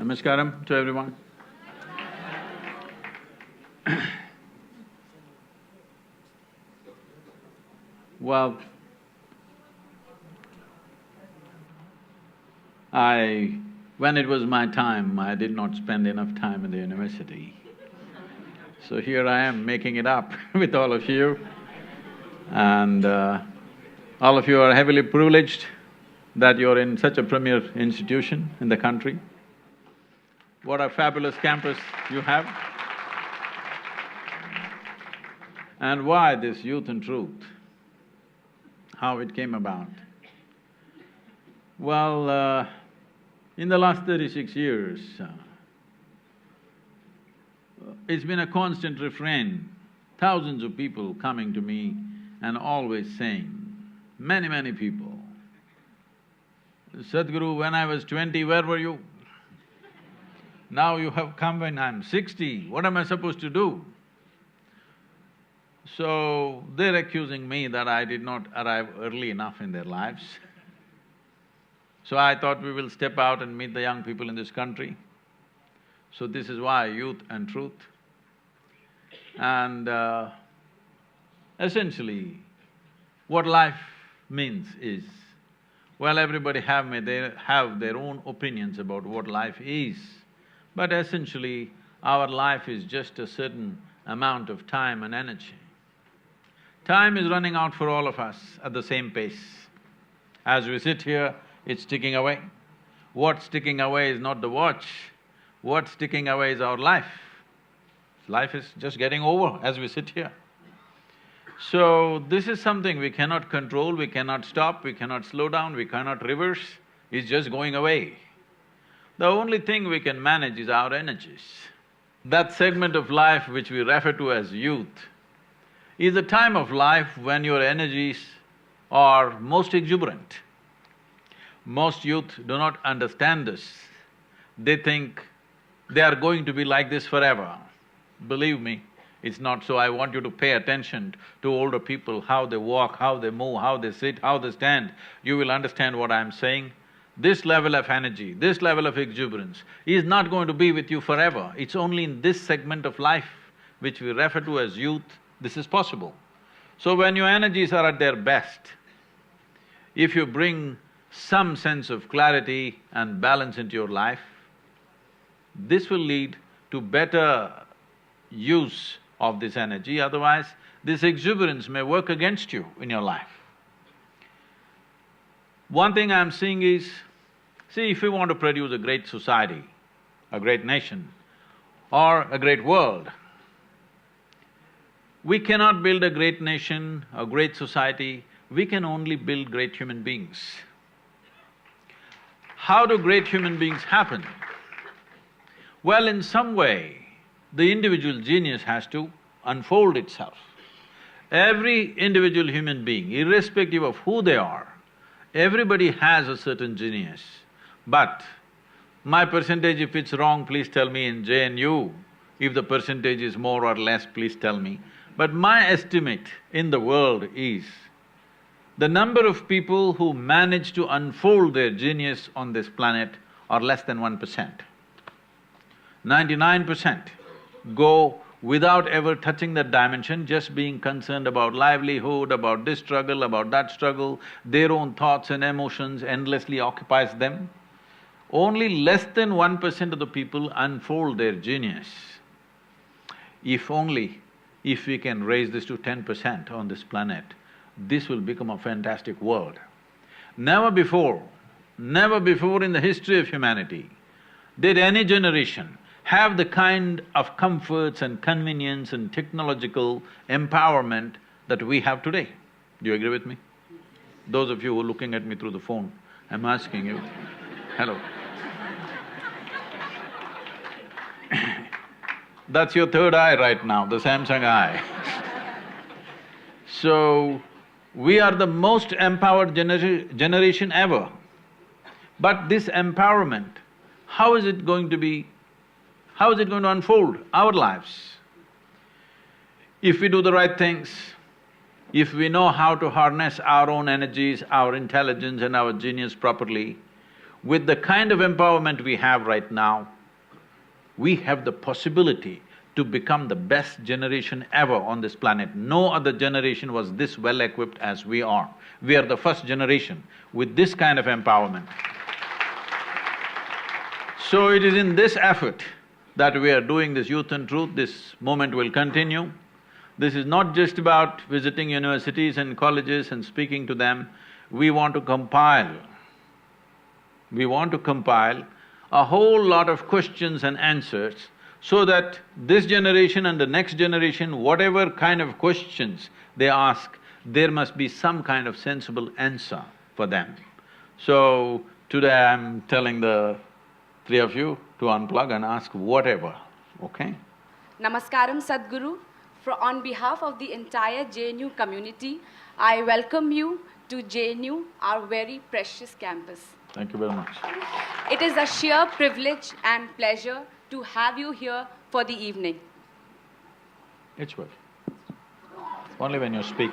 Namaskaram to everyone. Well, when it was my time, I did not spend enough time in the university. So here I am making it up with all of you. And all of you are heavily privileged that you're in such a premier institution in the country. What a fabulous campus you have. And why this Youth and Truth? How it came about? Well, in the last 36 years, it's been a constant refrain, thousands of people coming to me and always saying, many people, Sadhguru, when I was 20, where were you? Now you have come when I'm 60, what am I supposed to do? So, they're accusing me that I did not arrive early enough in their lives. So I thought we will step out and meet the young people in this country. So this is why Youth and Truth. And essentially, what life means is, well, everybody they have their own opinions about what life is, but essentially, our life is just a certain amount of time and energy. Time is running out for all of us at the same pace. As we sit here, it's ticking away. What's ticking away is not the watch, what's ticking away is our life. Life is just getting over as we sit here. So, this is something we cannot control, we cannot stop, we cannot slow down, we cannot reverse, it's just going away. The only thing we can manage is our energies. That segment of life which we refer to as youth is a time of life when your energies are most exuberant. Most youth do not understand this. They think they are going to be like this forever. Believe me, it's not so. I want you to pay attention to older people, how they walk, how they move, how they sit, how they stand. You will understand what I'm saying. This level of energy, this level of exuberance is not going to be with you forever. It's only in this segment of life which we refer to as youth, this is possible. So when your energies are at their best, if you bring some sense of clarity and balance into your life, this will lead to better use of this energy, otherwise this exuberance may work against you in your life. One thing I'm seeing is, see, if we want to produce a great society, a great nation, or a great world, we cannot build a great nation, a great society, we can only build great human beings. How do great human beings happen? Well, in some way, the individual genius has to unfold itself. Every individual human being, irrespective of who they are, everybody has a certain genius. But my percentage, if it's wrong, please tell me in JNU. If the percentage is more or less, please tell me. But my estimate in the world is, the number of people who manage to unfold their genius on this planet are less than 1%. 99% go without ever touching that dimension, just being concerned about livelihood, about this struggle, about that struggle, their own thoughts and emotions endlessly occupies them. Only less than 1% of the people unfold their genius. If we can raise this to 10% on this planet, this will become a fantastic world. Never before in the history of humanity did any generation have the kind of comforts and convenience and technological empowerment that we have today. Do you agree with me? Those of you who are looking at me through the phone, I'm asking you, hello. That's your third eye right now, the Samsung eye. So, we are the most empowered generation ever. But this empowerment, how is it going to unfold our lives? If we do the right things, if we know how to harness our own energies, our intelligence and our genius properly, with the kind of empowerment we have right now, we have the possibility to become the best generation ever on this planet. No other generation was this well equipped as we are. We are the first generation with this kind of empowerment. So it is in this effort that we are doing this Youth and Truth. This movement will continue. This is not just about visiting universities and colleges and speaking to them. We want to compile a whole lot of questions and answers so that this generation and the next generation, whatever kind of questions they ask, there must be some kind of sensible answer for them. So, today I'm telling the three of you to unplug and ask whatever, okay? Namaskaram, Sadhguru. On behalf of the entire JNU community, I welcome you to JNU, our very precious campus. Thank you very much. It is a sheer privilege and pleasure to have you here for the evening. It's well. Only when you speak.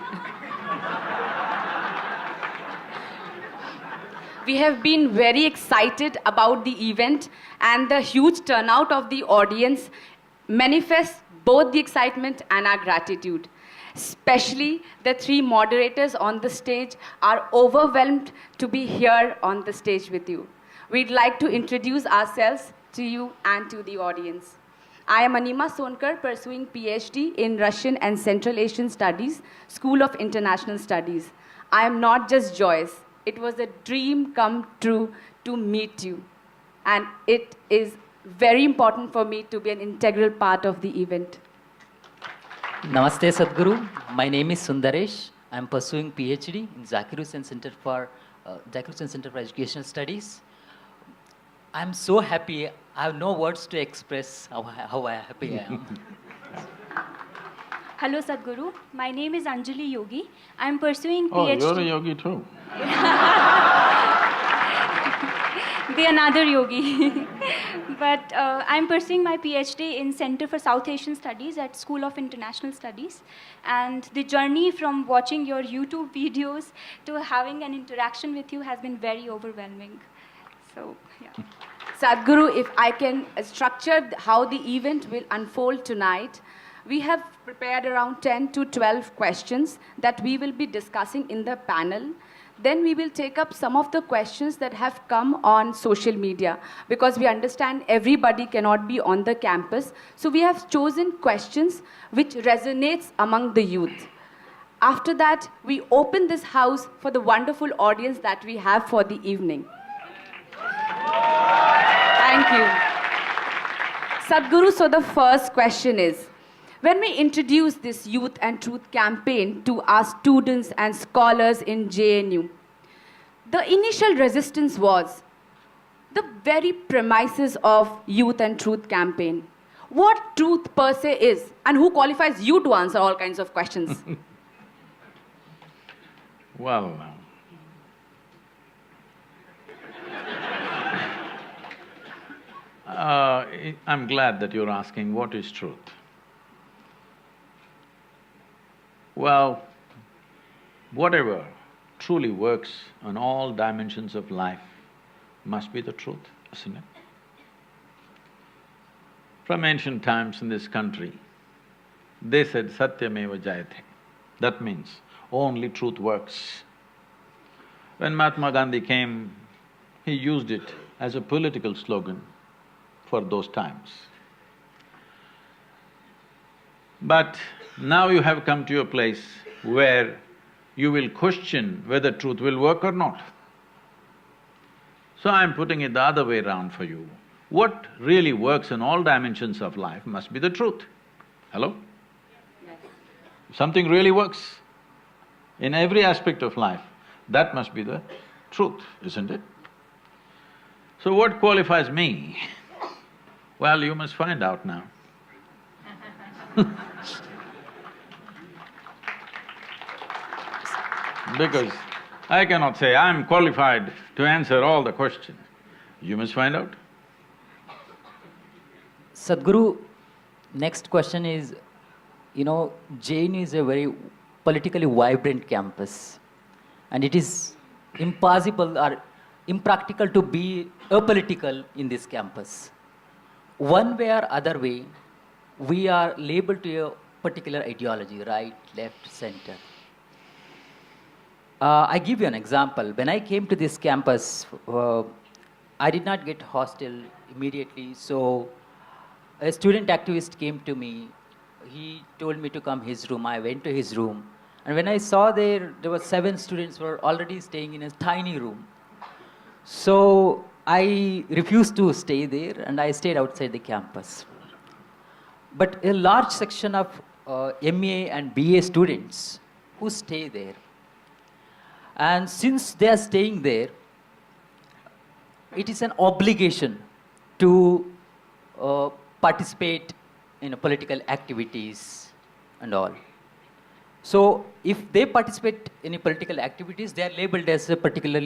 We have been very excited about the event, and the huge turnout of the audience manifests both the excitement and our gratitude. Especially the three moderators on the stage are overwhelmed to be here on the stage with you. We'd like to introduce ourselves to you and to the audience. I am Anima Sonkar, pursuing PhD in Russian and Central Asian Studies, School of International Studies. I am not just joyous. It was a dream come true to meet you. And it is very important for me to be an integral part of the event. Namaste Sadhguru, my name is Sundaresh. I am pursuing PhD in Zakir Hussain Center for Educational Studies. I am so happy, I have no words to express how happy I am. Hello Sadhguru, my name is Anjali Yogi. I am pursuing Oh, PhD. you're a yogi too. The another yogi. But I'm pursuing my PhD in Center for South Asian Studies at School of International Studies. And the journey from watching your YouTube videos to having an interaction with you has been very overwhelming. So, yeah. Sadhguru, if I can structure how the event will unfold tonight, we have prepared around 10 to 12 questions that we will be discussing in the panel. Then we will take up some of the questions that have come on social media, because we understand everybody cannot be on the campus. So we have chosen questions which resonates among the youth. After that, we open this house for the wonderful audience that we have for the evening. Thank you. Sadhguru, so the first question is, when we introduce this Youth and Truth campaign to our students and scholars in JNU, the initial resistance was the very premises of Youth and Truth campaign. What truth per se is, and who qualifies you to answer all kinds of questions? Well, I'm glad that you're asking what is truth. Well, whatever truly works on all dimensions of life must be the truth, isn't it? From ancient times in this country, they said Satyameva Jayate. That means only truth works. When Mahatma Gandhi came, he used it as a political slogan for those times. But now you have come to a place where you will question whether truth will work or not. So I'm putting it the other way around for you. What really works in all dimensions of life must be the truth. Hello? Yes. If something really works in every aspect of life, that must be the truth, isn't it? So what qualifies me? Well, you must find out now. Because I cannot say, I'm qualified to answer all the questions. You must find out. Sadhguru, next question is, JNU is a very politically vibrant campus, and it is impossible or impractical to be apolitical in this campus. One way or other way, we are labeled to a particular ideology, right, left, center. I give you an example. When I came to this campus, I did not get hostel immediately, so a student activist came to me. He told me to come his room. I went to his room. And when I saw there were 7 students who were already staying in a tiny room. So I refused to stay there and I stayed outside the campus. But a large section of MA and BA students who stay there. And since they are staying there, it is an obligation to participate in political activities and all. So if they participate in political activities, they are labeled as a particular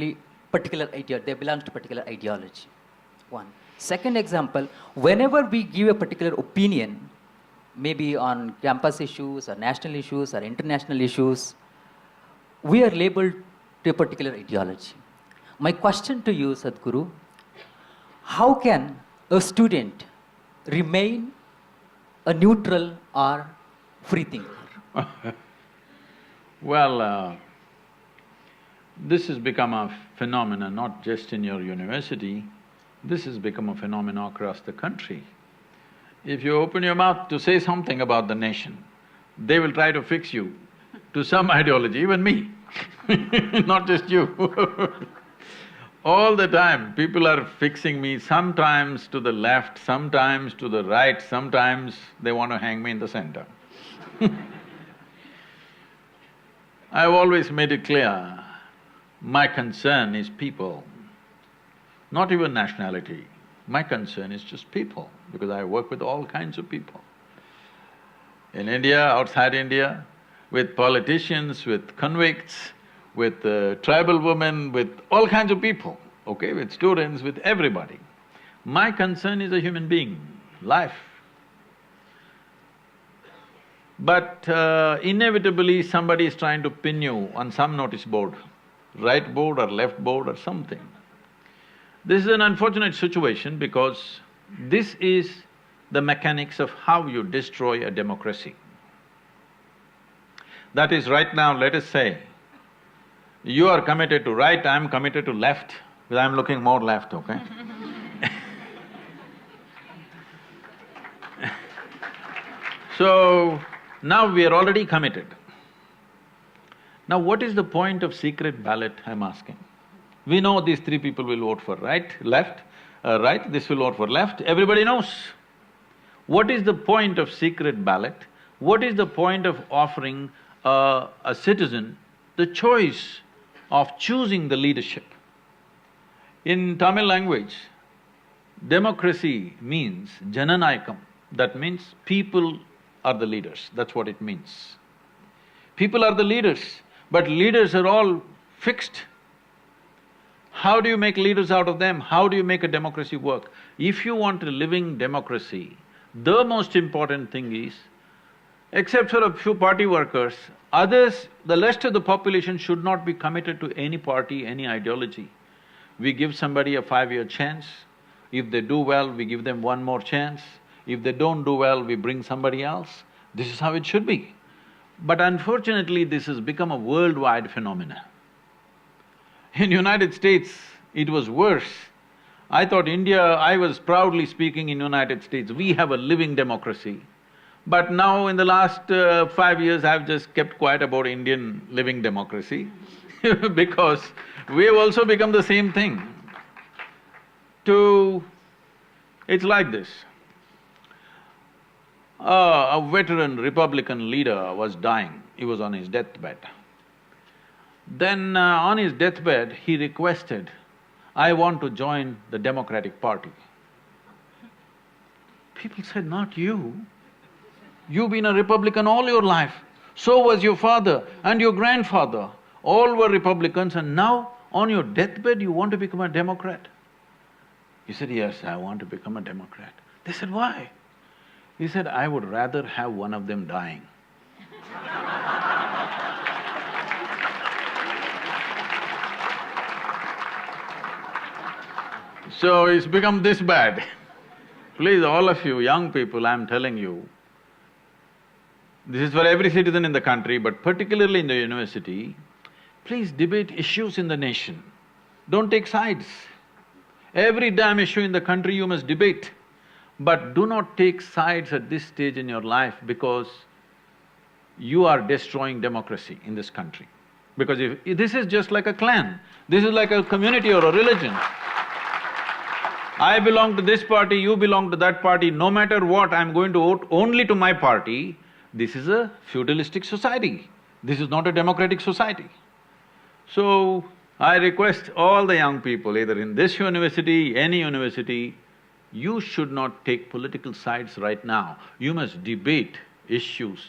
ideology. They belong to particular ideology. One. Second example, whenever we give a particular opinion, maybe on campus issues or national issues or international issues, we are labeled to a particular ideology. My question to you, Sadhguru, how can a student remain a neutral or free thinker? Well, this has become a phenomenon not just in your university, this has become a phenomenon across the country. If you open your mouth to say something about the nation, they will try to fix you to some ideology, even me, not just you. All the time, people are fixing me, sometimes to the left, sometimes to the right, sometimes they want to hang me in the center. I've always made it clear, my concern is people, not even nationality. My concern is just people, because I work with all kinds of people. In India, outside India, with politicians, with convicts, with tribal women, with all kinds of people, okay, with students, with everybody. My concern is a human being, life. But inevitably somebody is trying to pin you on some notice board, right board or left board or something. This is an unfortunate situation because this is the mechanics of how you destroy a democracy. That is, right now, let us say, you are committed to right, I'm committed to left, because I'm looking more left, okay? So, now we are already committed. Now what is the point of secret ballot, I'm asking? We know these 3 people will vote for right, left, right, this will vote for left, everybody knows. What is the point of secret ballot? What is the point of offering a citizen the choice of choosing the leadership? In Tamil language, democracy means jananayakam, that means people are the leaders, that's what it means. People are the leaders, but leaders are all fixed. How do you make leaders out of them? How do you make a democracy work? If you want a living democracy, the most important thing is, except for a few party workers, others, the rest of the population should not be committed to any party, any ideology. We give somebody a 5-year chance, if they do well, we give them one more chance, if they don't do well, we bring somebody else. This is how it should be. But unfortunately, this has become a worldwide phenomena. In United States, it was worse. I thought I was proudly speaking in United States, we have a living democracy. But now in the last 5 years, I've just kept quiet about Indian living democracy because we have also become the same thing. It's like this. A veteran Republican leader was dying, he was on his deathbed. Then on his deathbed, he requested, I want to join the Democratic Party. People said, not you. You've been a Republican all your life, so was your father and your grandfather. All were Republicans and now on your deathbed you want to become a Democrat? He said, yes, I want to become a Democrat. They said, why? He said, I would rather have one of them dying. So it's become this bad. Please, all of you young people, I'm telling you, this is for every citizen in the country, but particularly in the university, please debate issues in the nation. Don't take sides. Every damn issue in the country you must debate. But do not take sides at this stage in your life because you are destroying democracy in this country. Because if… this is just like a clan, this is like a community or a religion. I belong to this party, you belong to that party, no matter what, I'm going to vote only to my party. This is a feudalistic society. This is not a democratic society. So, I request all the young people, either in this university, any university, you should not take political sides right now. You must debate issues,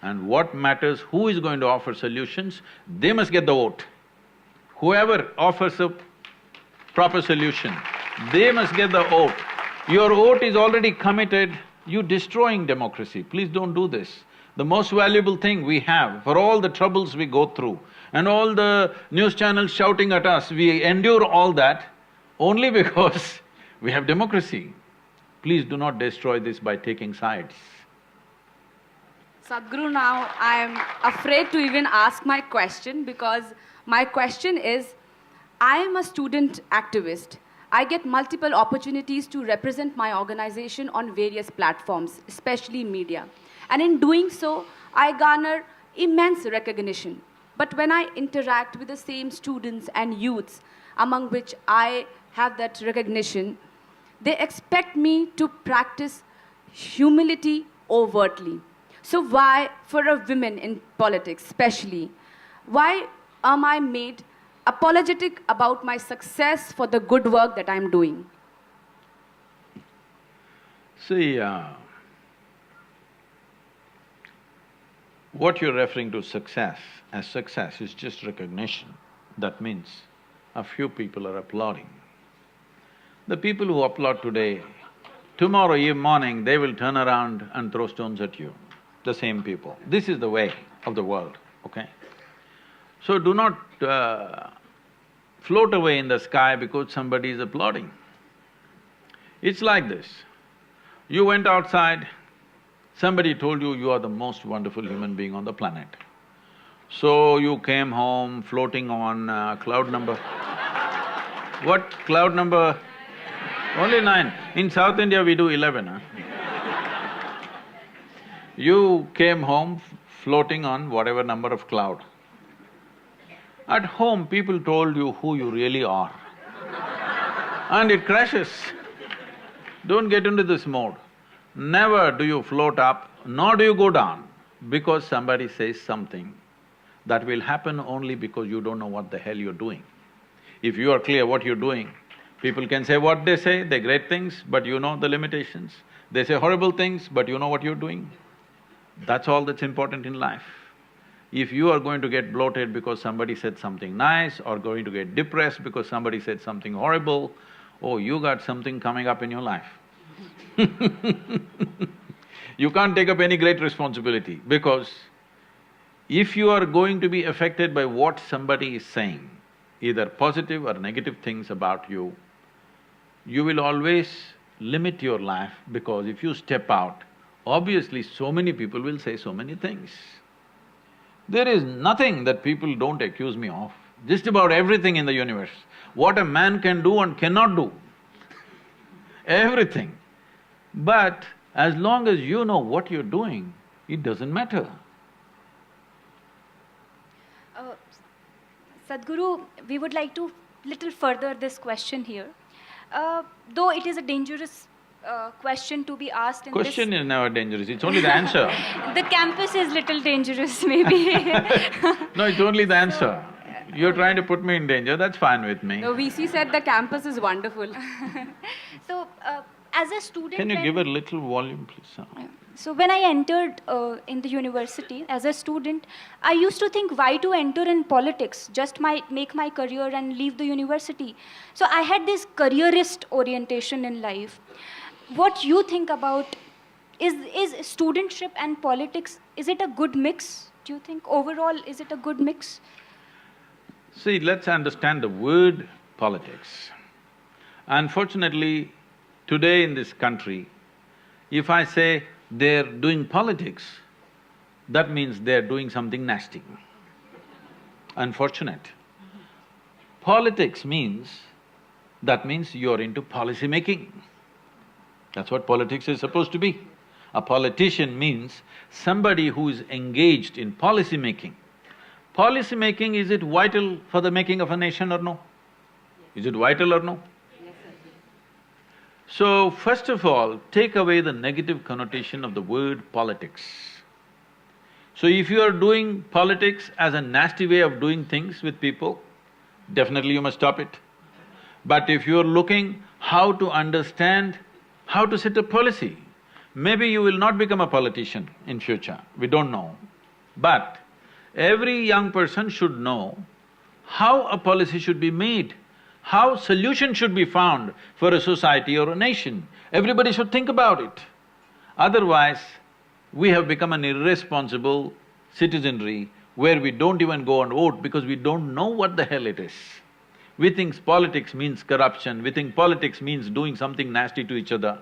and what matters, who is going to offer solutions, they must get the vote. Whoever offers a proper solution, they must get the vote. Your vote is already committed, you're destroying democracy. Please don't do this. The most valuable thing we have, for all the troubles we go through, and all the news channels shouting at us, we endure all that only because we have democracy. Please do not destroy this by taking sides. Sadhguru, now I am afraid to even ask my question because my question is, I am a student activist. I get multiple opportunities to represent my organization on various platforms, especially media. And in doing so, I garner immense recognition. But when I interact with the same students and youths, among which I have that recognition, they expect me to practice humility overtly. So why, for a woman in politics especially, why am I made apologetic about my success for the good work that I'm doing? See, what you're referring to success is just recognition. That means a few people are applauding. The people who applaud today, tomorrow morning they will turn around and throw stones at you, the same people. This is the way of the world, okay? So do not float away in the sky because somebody is applauding. It's like this, you went outside, somebody told you, you are the most wonderful human being on the planet. So you came home floating on cloud number… What cloud number? Only 9. In South India we do 11, huh? You came home floating on whatever number of cloud. At home, people told you who you really are. And it crashes. Don't get into this mode. Never do you float up, nor do you go down because somebody says something. That will happen only because you don't know what the hell you're doing. If you are clear what you're doing, people can say what they say, they're great things, but you know the limitations. They say horrible things, but you know what you're doing. That's all that's important in life. If you are going to get bloated because somebody said something nice, or going to get depressed because somebody said something horrible, oh, you got something coming up in your life. You can't take up any great responsibility because if you are going to be affected by what somebody is saying, either positive or negative things about you, you will always limit your life because if you step out, obviously so many people will say so many things. There is nothing that people don't accuse me of, just about everything in the universe. What a man can do and cannot do, everything. But as long as you know what you're doing, it doesn't matter. Sadhguru, we would like to little further this question here. Though it is a dangerous question to be asked in Question is never dangerous, it's only the answer. The campus is little dangerous maybe. No, it's only the answer. You're trying to put me in danger, that's fine with me. The VC said the campus is wonderful. So, as a student… Can you give a little volume, please? So when I entered in the university as a student, I used to think why to enter in politics, just make my career and leave the university. So I had this careerist orientation in life. What you think about, is studentship and politics, is it a good mix? Do you think overall, is it a good mix? See, let's understand the word politics. Unfortunately, today in this country, if I say they're doing politics, that means they're doing something nasty. Unfortunate. Politics means, that means you're into policy making. That's what politics is supposed to be. A politician means somebody who is engaged in policy making. Policy making, is it vital for the making of a nation or no? Is it vital or no? So, first of all, take away the negative connotation of the word politics. So if you are doing politics as a nasty way of doing things with people, definitely you must stop it. But if you are looking how to understand, how to set a policy, maybe you will not become a politician in future, we don't know. But every young person should know how a policy should be made, how solution should be found for a society or a nation. Everybody should think about it. Otherwise, we have become an irresponsible citizenry where we don't even go and vote because we don't know what the hell it is. We think politics means corruption, we think politics means doing something nasty to each other.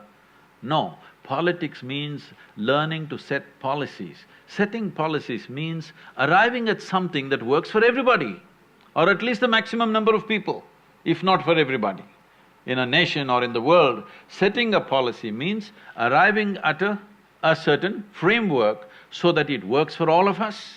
No, politics means learning to set policies. Setting policies means arriving at something that works for everybody, or at least the maximum number of people, if not for everybody. In a nation or in the world, setting a policy means arriving at a certain framework so that it works for all of us.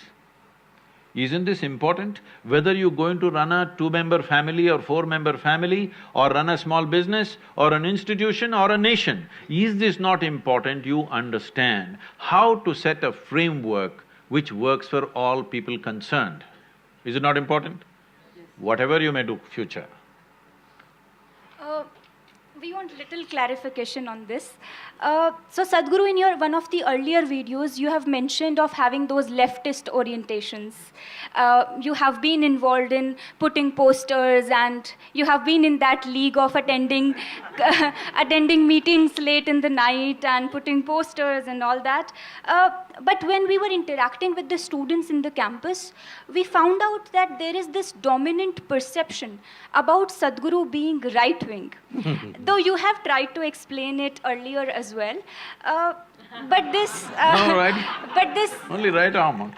Isn't this important? Whether you're going to run a two-member family or four-member family, or run a small business, or an institution, or a nation, is this not important? You understand how to set a framework which works for all people concerned. Is it not important? Yes. Whatever you may do, future. We want little clarification on this. So Sadhguru, in your one of the earlier videos, you have mentioned of having those leftist orientations. You have been involved in putting posters, and you have been in that league of attending attending meetings late in the night and putting posters and all that. But when we were interacting with the students in the campus, we found out that there is this dominant perception about Sadhguru being right-wing. Though you have tried to explain it earlier as well, but this… No, right? But this… Only right arm.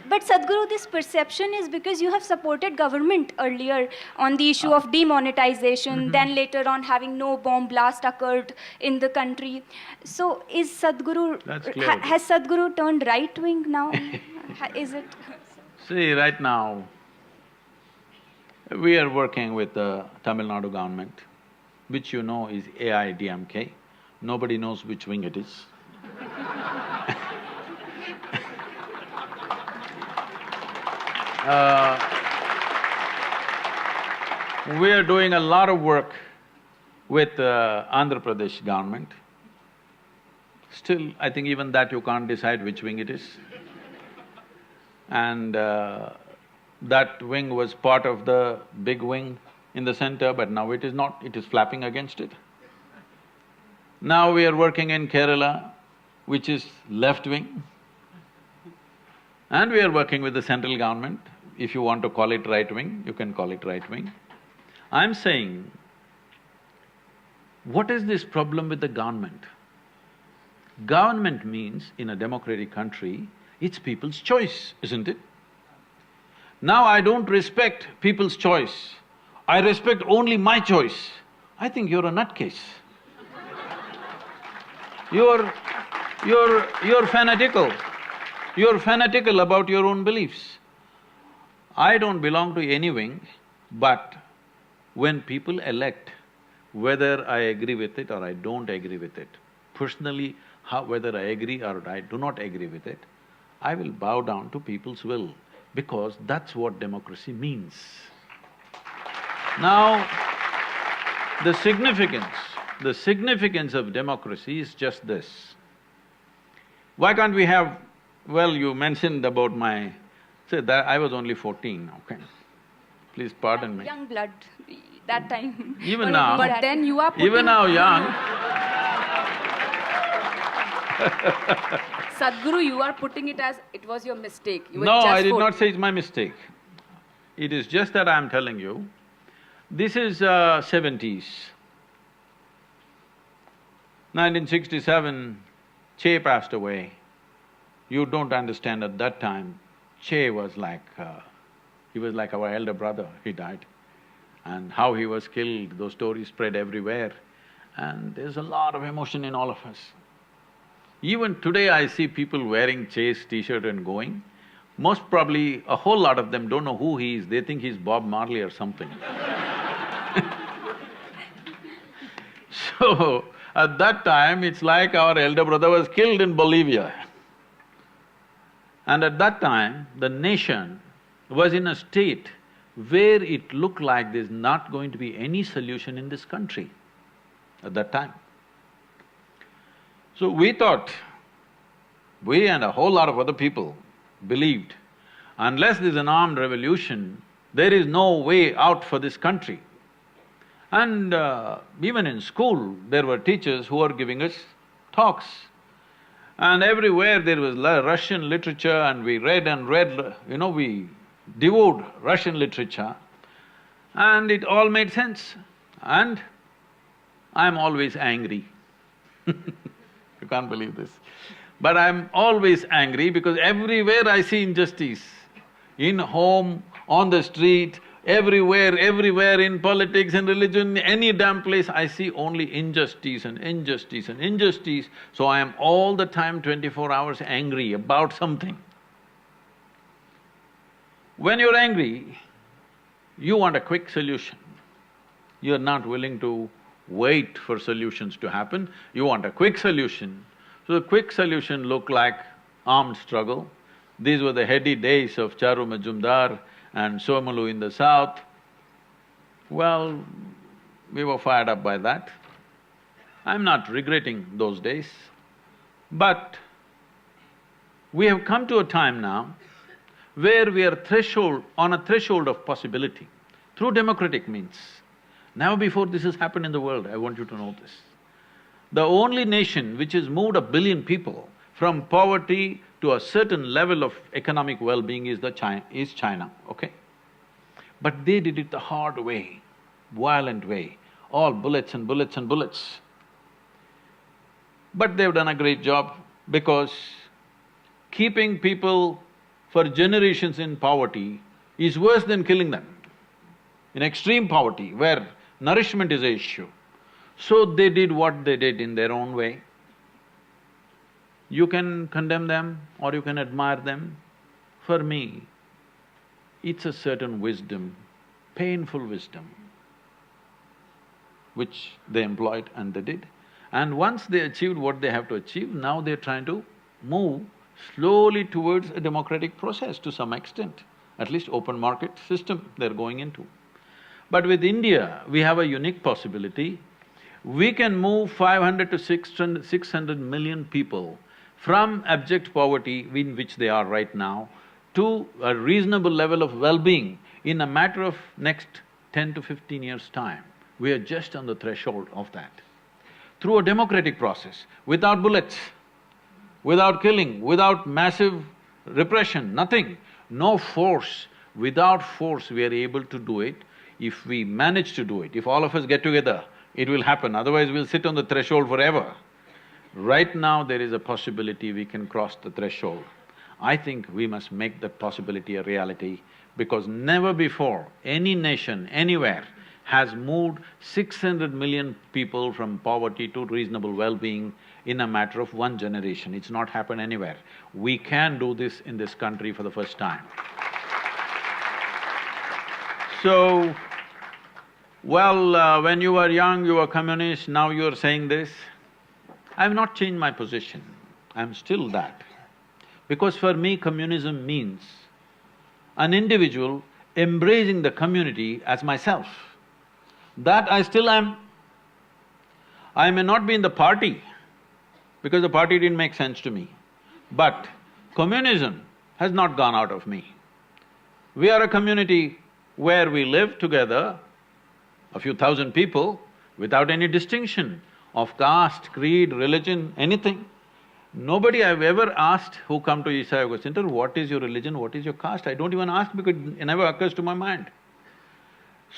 But Sadhguru, this perception is because you have supported government earlier on the issue of demonetization, then later on having no bomb blast occurred in the country. So is Sadhguru… has Sadhguru turned right-wing now? Is it… See, right now, we are working with the Tamil Nadu government, which you know is AIDMK. Nobody knows which wing it is. We are doing a lot of work with Andhra Pradesh government. Still, I think even that you can't decide which wing it is. And that wing was part of the big wing in the center, but now it is not, it is flapping against it. Now we are working in Kerala, which is left wing, and we are working with the central government. If you want to call it right wing, you can call it right wing. I'm saying, what is this problem with the government? Government means, in a democratic country, it's people's choice, isn't it? Now I don't respect people's choice, I respect only my choice. I think you're a nutcase. You're fanatical. You're fanatical about your own beliefs. I don't belong to any wing, but when people elect, whether I agree with it or I don't agree with it, personally, whether I agree or I do not agree with it, I will bow down to people's will, because that's what democracy means. Now, the significance of democracy is just this. Why can't we have… well, you mentioned about my… say that I was only 14, okay? Please pardon me. Young blood, that time. Even now… But then you are putting… even now young. Sadhguru, you are putting it as it was your mistake. You were No, just I did 14. not say it's my mistake. It is just that I am telling you, This is 70s. 1967, Che passed away. You don't understand at that time, Che was like… he was like our elder brother, he died. And how he was killed, those stories spread everywhere. And there's a lot of emotion in all of us. Even today I see people wearing Che's t-shirt and going. Most probably, a whole lot of them don't know who he is, they think he's Bob Marley or something. So, at that time, it's like our elder brother was killed in Bolivia. And at that time, the nation was in a state where it looked like there's not going to be any solution in this country at that time. So we thought, we and a whole lot of other people believed, unless there's an armed revolution, there is no way out for this country. And even in school, there were teachers who were giving us talks. And everywhere there was Russian literature and we read and read, we devoured Russian literature and it all made sense. And I'm always angry. You can't believe this. But I'm always angry because everywhere I see injustice. In home, on the street, everywhere in politics and religion, any damn place I see only injustice and injustice and injustice. So I am all the time 24 hours angry about something. When you're angry, you want a quick solution. You're not willing to wait for solutions to happen, you want a quick solution. So the quick solution looked like armed struggle. These were the heady days of Charu Majumdar and Somalu in the south. Well, we were fired up by that. I'm not regretting those days, but we have come to a time now where we are on a threshold of possibility through democratic means. Never before this has happened in the world, I want you to know this. The only nation which has moved 1 billion people from poverty to a certain level of economic well-being is China, okay? But they did it the hard way, violent way, all bullets and bullets and bullets. But they've done a great job because keeping people for generations in poverty is worse than killing them. In extreme poverty, where nourishment is an issue. So they did what they did in their own way. You can condemn them or you can admire them. For me, it's a certain wisdom, painful wisdom, which they employed and they did. And once they achieved what they have to achieve, now they're trying to move slowly towards a democratic process to some extent. At least open market system they're going into. But with India, we have a unique possibility. We can move 500 to 600 million people from abject poverty in which they are right now to a reasonable level of well-being in a matter of next 10 to 15 years' time. We are just on the threshold of that. Through a democratic process, without bullets, without killing, without massive repression, nothing, no force. Without force, we are able to do it. If we manage to do it, if all of us get together, it will happen, otherwise we'll sit on the threshold forever. Right now there is a possibility we can cross the threshold. I think we must make that possibility a reality because never before any nation, anywhere, has moved 600 million people from poverty to reasonable well-being in a matter of one generation. It's not happened anywhere. We can do this in this country for the first time. So, well, when you were young, you were communist, now you are saying this. I have not changed my position, I'm still that. Because for me, communism means an individual embracing the community as myself. That I still am. I may not be in the party, because the party didn't make sense to me, but communism has not gone out of me. We are a community where we live together, a few thousand people, without any distinction of caste, creed, religion, anything. Nobody I've ever asked who come to Isha Yoga Center, what is your religion, what is your caste? I don't even ask because it never occurs to my mind.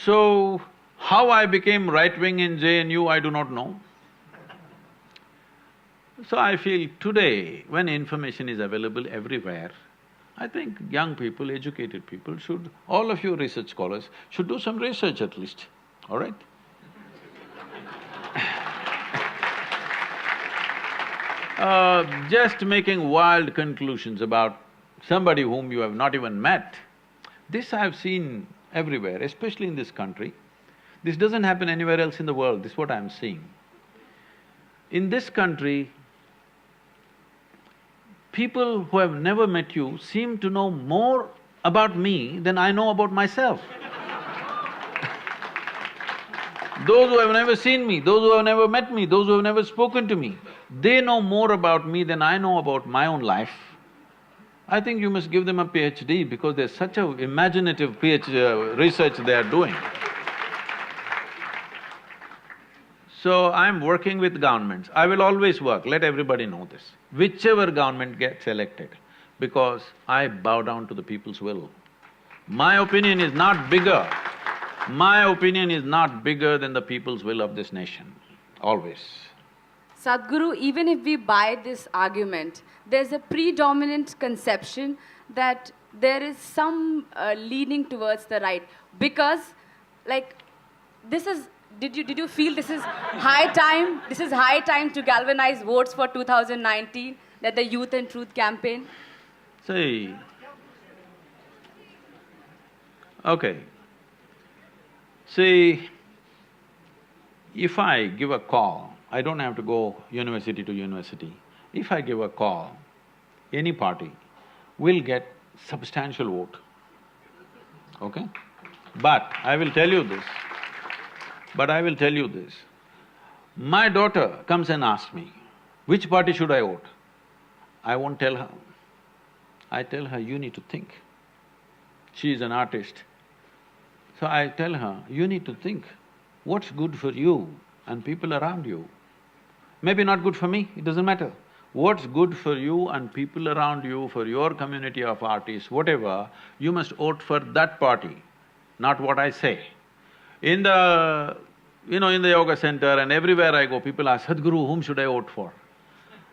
So, How I became right-wing in JNU, I do not know. So I feel today, when information is available everywhere, I think young people, educated people should… all of you research scholars should do some research at least, all right? Just making wild conclusions about somebody whom you have not even met, this I've seen everywhere, especially in this country. This doesn't happen anywhere else in the world, this is what I'm seeing. In this country, people who have never met you seem to know more about me than I know about myself. Those who have never seen me, those who have never met me, those who have never spoken to me, they know more about me than I know about my own life. I think you must give them a PhD because there's such a imaginative research they are doing. So I'm working with governments. I will always work, let everybody know this. Whichever government gets elected, because I bow down to the people's will. My opinion is not bigger. My opinion is not bigger than the people's will of this nation, always. Sadhguru, even if we buy this argument, there's a predominant conception that there is some leaning towards the right. Because, like, this is… Did you feel this is high time? This is high time to galvanize votes for 2019, that the Youth and Truth campaign? See… okay. See, if I give a call, I don't have to go university to university. If I give a call, any party will get substantial vote, okay? But I will tell you this, my daughter comes and asks me, which party should I vote? I won't tell her. I tell her, you need to think. She is an artist. So I tell her, you need to think, what's good for you and people around you? Maybe not good for me, it doesn't matter. What's good for you and people around you, for your community of artists, whatever, you must vote for that party, not what I say. In the… in the yoga center and everywhere I go, people ask, Sadhguru, whom should I vote for?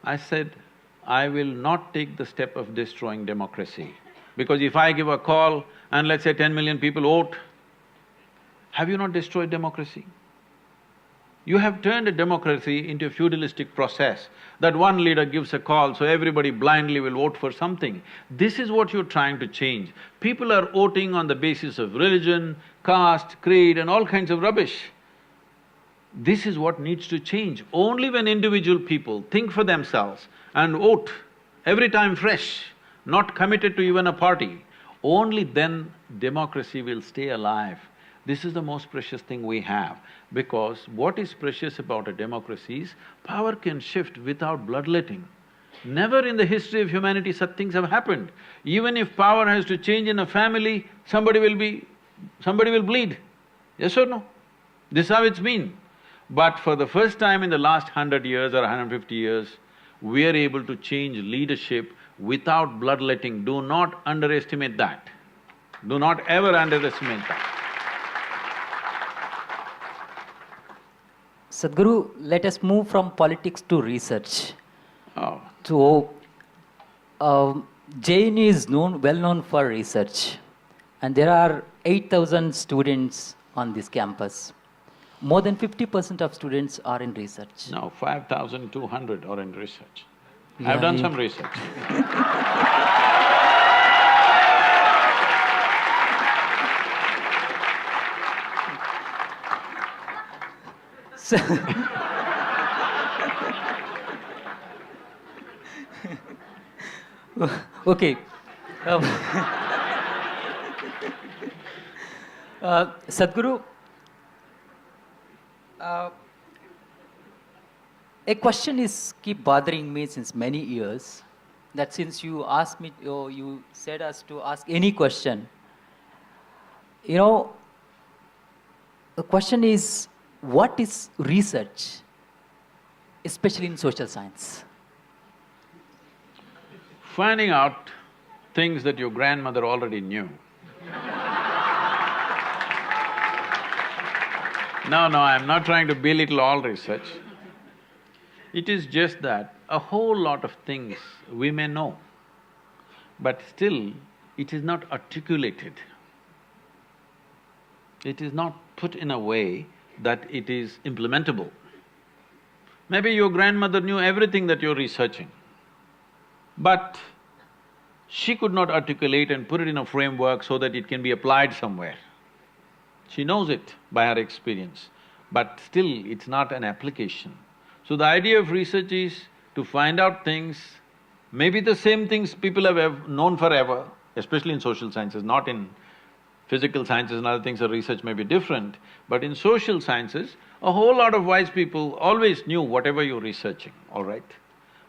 I said, I will not take the step of destroying democracy. Because if I give a call and let's say 10 million people vote, have you not destroyed democracy? You have turned a democracy into a feudalistic process, that one leader gives a call, so everybody blindly will vote for something. This is what you're trying to change. People are voting on the basis of religion, caste, creed and all kinds of rubbish. This is what needs to change. Only when individual people think for themselves and vote every time fresh, not committed to even a party, only then democracy will stay alive. This is the most precious thing we have, because what is precious about a democracy is power can shift without bloodletting. Never in the history of humanity such things have happened. Even if power has to change in a family, somebody will bleed. Yes or no? This is how it's been. But for the first time in the last 100 years or 150 years, we are able to change leadership without bloodletting. Do not underestimate that. Do not ever underestimate that. Sadhguru, let us move from politics to research. Oh. So, JNU is well known for research, and there are 8,000 students on this campus. More than 50% of students are in research. No, 5,200 are in research. I've done some research. So okay. Sadhguru, a question is keep bothering me since many years, that since you asked me, you said us to ask any question, the question is, what is research, especially in social science? Finding out things that your grandmother already knew. No, I'm not trying to belittle all research. It is just that a whole lot of things we may know, but still it is not articulated. It is not put in a way that it is implementable. Maybe your grandmother knew everything that you're researching, but she could not articulate and put it in a framework so that it can be applied somewhere. She knows it by her experience, but still it's not an application. So the idea of research is to find out things, maybe the same things people have known forever, especially in social sciences, not in physical sciences and other things, the research may be different, but in social sciences, a whole lot of wise people always knew whatever you're researching, all right?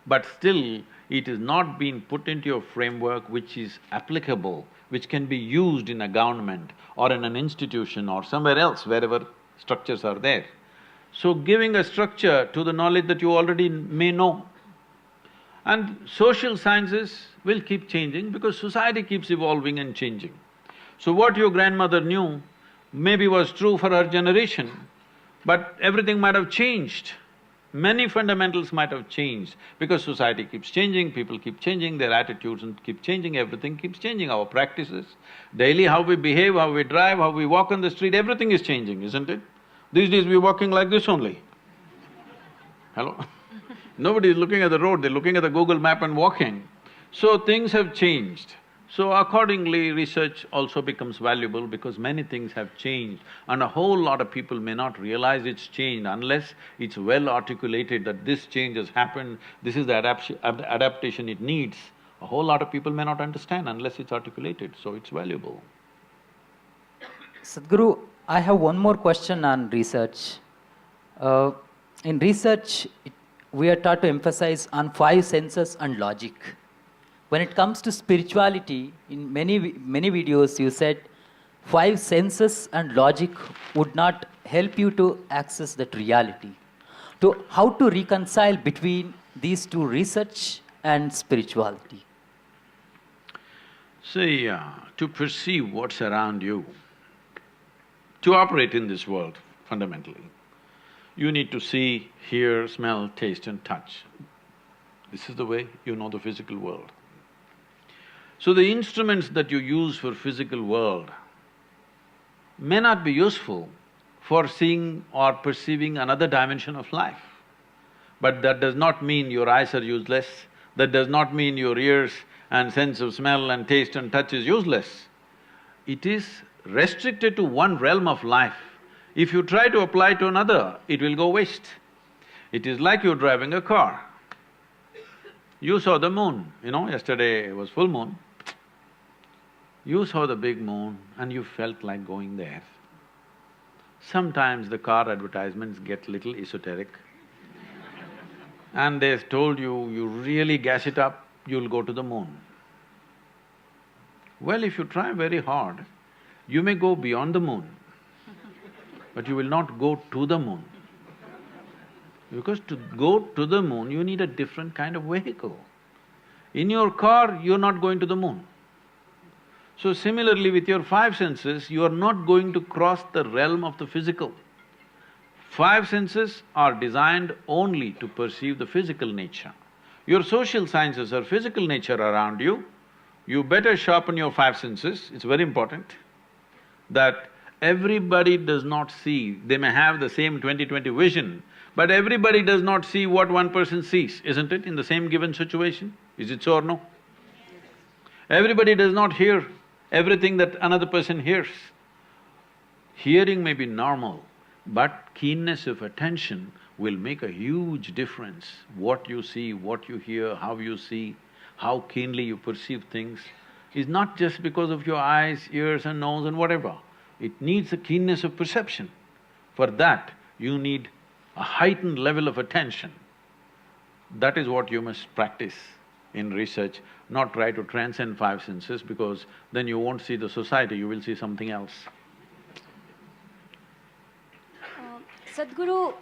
But still, it is not being put into a framework which is applicable, which can be used in a government or in an institution or somewhere else, wherever structures are there. So giving a structure to the knowledge that you already may know. And social sciences will keep changing because society keeps evolving and changing. So what your grandmother knew maybe was true for her generation, but everything might have changed. Many fundamentals might have changed because society keeps changing, people keep changing, their attitudes and keep changing, everything keeps changing, our practices. Daily how we behave, how we drive, how we walk on the street, everything is changing, isn't it? These days we're walking like this only. Hello? Nobody is looking at the road, they're looking at the Google map and walking. So things have changed. So accordingly, research also becomes valuable because many things have changed and a whole lot of people may not realize it's changed unless it's well articulated that this change has happened, this is the adaptation it needs. A whole lot of people may not understand unless it's articulated, so it's valuable. Sadhguru, I have one more question on research. In research, we are taught to emphasize on 5 senses and logic. When it comes to spirituality, in many videos you said 5 senses and logic would not help you to access that reality. So how to reconcile between these two, research and spirituality? See, to perceive what's around you, to operate in this world fundamentally, you need to see, hear, smell, taste and touch. This is the way you know the physical world. So the instruments that you use for physical world may not be useful for seeing or perceiving another dimension of life. But that does not mean your eyes are useless, that does not mean your ears and sense of smell and taste and touch is useless. It is restricted to one realm of life. If you try to apply to another, it will go waste. It is like you're driving a car. You saw the moon, yesterday was full moon. You saw the big moon and you felt like going there. Sometimes the car advertisements get little esoteric and they've told you, you really gas it up, you'll go to the moon. Well, if you try very hard, you may go beyond the moon, but you will not go to the moon. Because to go to the moon, you need a different kind of vehicle. In your car, you're not going to the moon. So similarly with your 5 senses, you are not going to cross the realm of the physical. 5 senses are designed only to perceive the physical nature. Your social sciences are physical nature around you, you better sharpen your 5 senses, it's very important that everybody does not see, they may have the same 20/20 vision, but everybody does not see what one person sees, isn't it, in the same given situation? Is it so or no? Everybody does not hear everything that another person hears. Hearing may be normal, but keenness of attention will make a huge difference. What you see, what you hear, how you see, how keenly you perceive things is not just because of your eyes, ears and nose and whatever. It needs a keenness of perception. For that, you need a heightened level of attention. That is what you must practice in research, not try to transcend 5 senses because then you won't see the society, you will see something else. Sadhguru,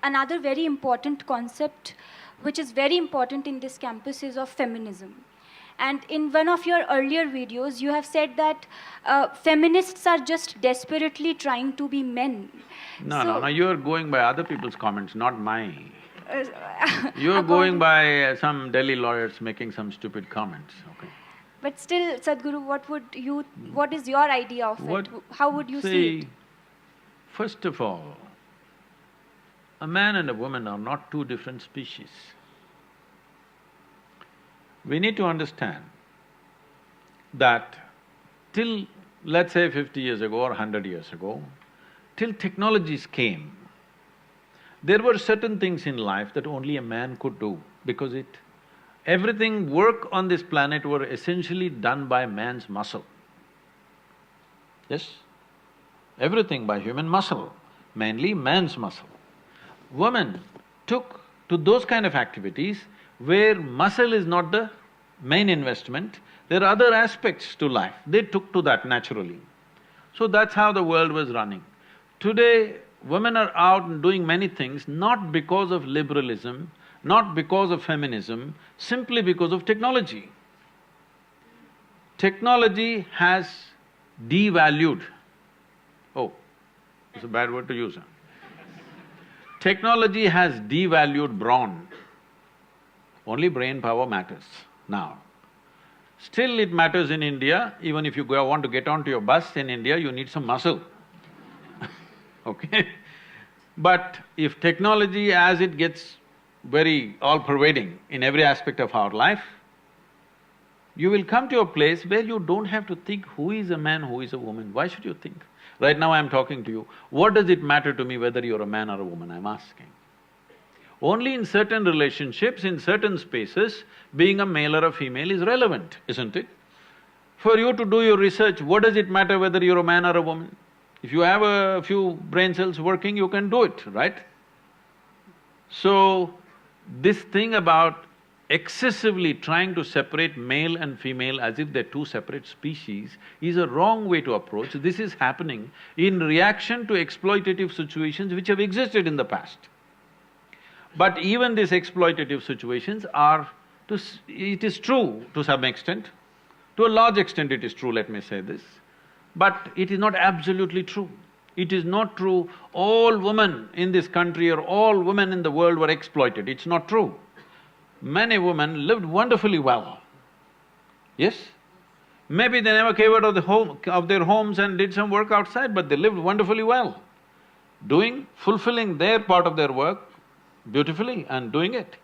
another very important concept which is very important in this campus is of feminism. And in one of your earlier videos, you have said that feminists are just desperately trying to be men. No, you're going by other people's comments, not mine. Uh, You're going by some Delhi lawyers making some stupid comments, okay? But still, Sadhguru, what is your idea of it? How would you see it? First of all, a man and a woman are not two different species. We need to understand that till, let's say 50 years ago or 100 years ago, till technologies came, there were certain things in life that only a man could do because everything work on this planet were essentially done by man's muscle. Yes? Everything by human muscle, mainly man's muscle. Women took to those kind of activities where muscle is not the main investment, there are other aspects to life, they took to that naturally. So that's how the world was running. Today, women are out and doing many things not because of liberalism, not because of feminism, simply because of technology. Technology has devalued… Oh, it's a bad word to use, huh? Technology has devalued brawn. Only brain power matters now. Still it matters in India, even if you want to get onto your bus in India, you need some muscle okay? But if technology, as it gets very all-pervading in every aspect of our life, you will come to a place where you don't have to think who is a man, who is a woman. Why should you think? Right now I'm talking to you, what does it matter to me whether you're a man or a woman, I'm asking. Only in certain relationships, in certain spaces, being a male or a female is relevant, isn't it? For you to do your research, what does it matter whether you're a man or a woman? If you have a few brain cells working, you can do it, right? So, this thing about excessively trying to separate male and female as if they're two separate species is a wrong way to approach. This is happening in reaction to exploitative situations which have existed in the past. But even these exploitative situations are… it is true to some extent, to a large extent it is true, let me say this, but it is not absolutely true. It is not true all women in this country or all women in the world were exploited, it's not true. Many women lived wonderfully well, yes? Maybe they never came out of their homes and did some work outside, but they lived wonderfully well, fulfilling their part of their work beautifully and doing it.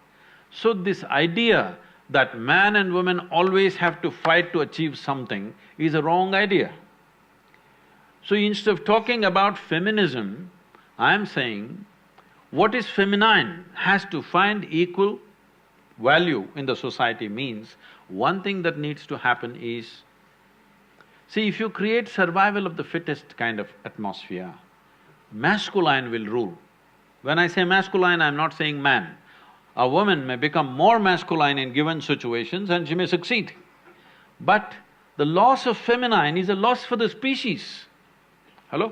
So this idea that man and woman always have to fight to achieve something is a wrong idea. So instead of talking about feminism, I'm saying what is feminine has to find equal value in the society means one thing that needs to happen is… see, if you create survival of the fittest kind of atmosphere, masculine will rule. When I say masculine, I'm not saying man. A woman may become more masculine in given situations and she may succeed. But the loss of feminine is a loss for the species. Hello?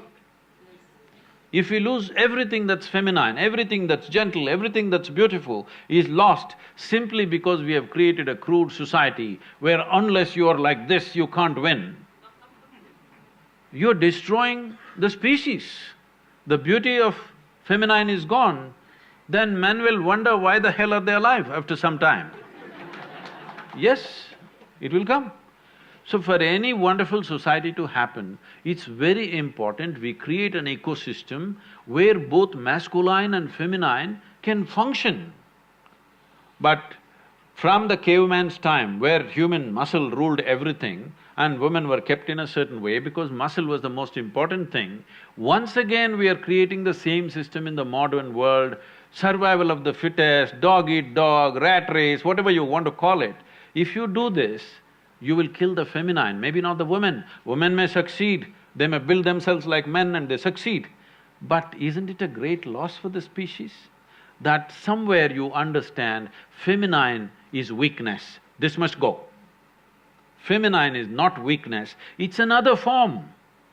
If we lose everything that's feminine, everything that's gentle, everything that's beautiful is lost simply because we have created a crude society where unless you're like this, you can't win. You're destroying the species. The beauty of feminine is gone, then men will wonder why the hell are they alive after some time. Yes, it will come. So for any wonderful society to happen, it's very important we create an ecosystem where both masculine and feminine can function. But from the caveman's time, where human muscle ruled everything and women were kept in a certain way because muscle was the most important thing, once again we are creating the same system in the modern world, survival of the fittest, dog eat dog, rat race, whatever you want to call it. If you do this, you will kill the feminine, maybe not the women. Women may succeed, they may build themselves like men and they succeed. But isn't it a great loss for the species? That somewhere you understand feminine is weakness, this must go. Feminine is not weakness, it's another form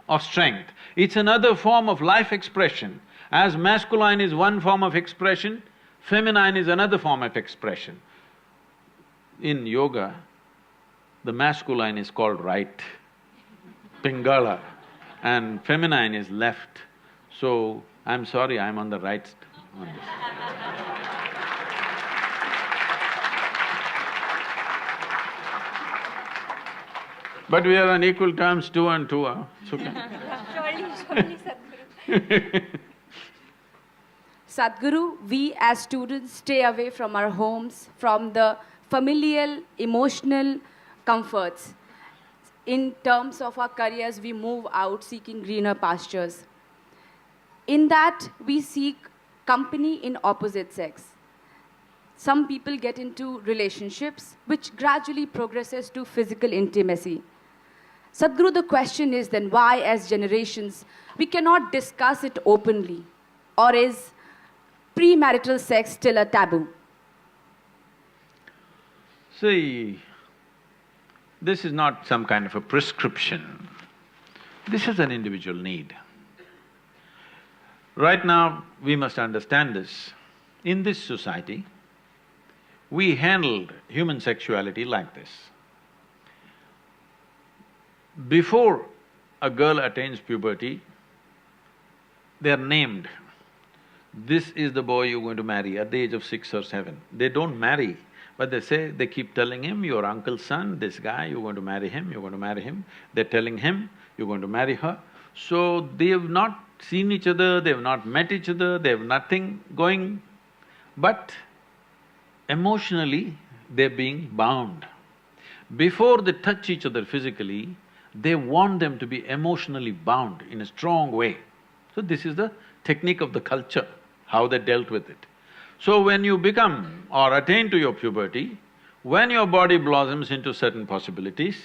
of strength, it's another form of life expression. As masculine is one form of expression, feminine is another form of expression. In yoga, The masculine is called right, Pingala, and feminine is left. So, I'm sorry, I'm on the right on this. But we are on equal terms, 2 and 2, huh? It's okay. Surely, Sadhguru. Sadhguru, we as students stay away from our homes, from the familial, emotional comforts. In terms of our careers, we move out seeking greener pastures. In that, we seek company in opposite sex. Some people get into relationships which gradually progresses to physical intimacy. Sadhguru, the question is then why as generations we cannot discuss it openly? Or is premarital sex still a taboo? See, this is not some kind of a prescription. This is an individual need. Right now, we must understand this. In this society, we handled human sexuality like this. Before a girl attains puberty, they are named. This is the boy you're going to marry at the age of 6 or 7. They don't marry, but they keep telling him, your uncle's son, this guy, you're going to marry him, you're going to marry him. They're telling him, you're going to marry her. So they have not seen each other, they have not met each other, they have nothing going, but emotionally they're being bound. Before they touch each other physically, they want them to be emotionally bound in a strong way. So this is the technique of the culture, how they dealt with it. So when you become or attain to your puberty, when your body blossoms into certain possibilities,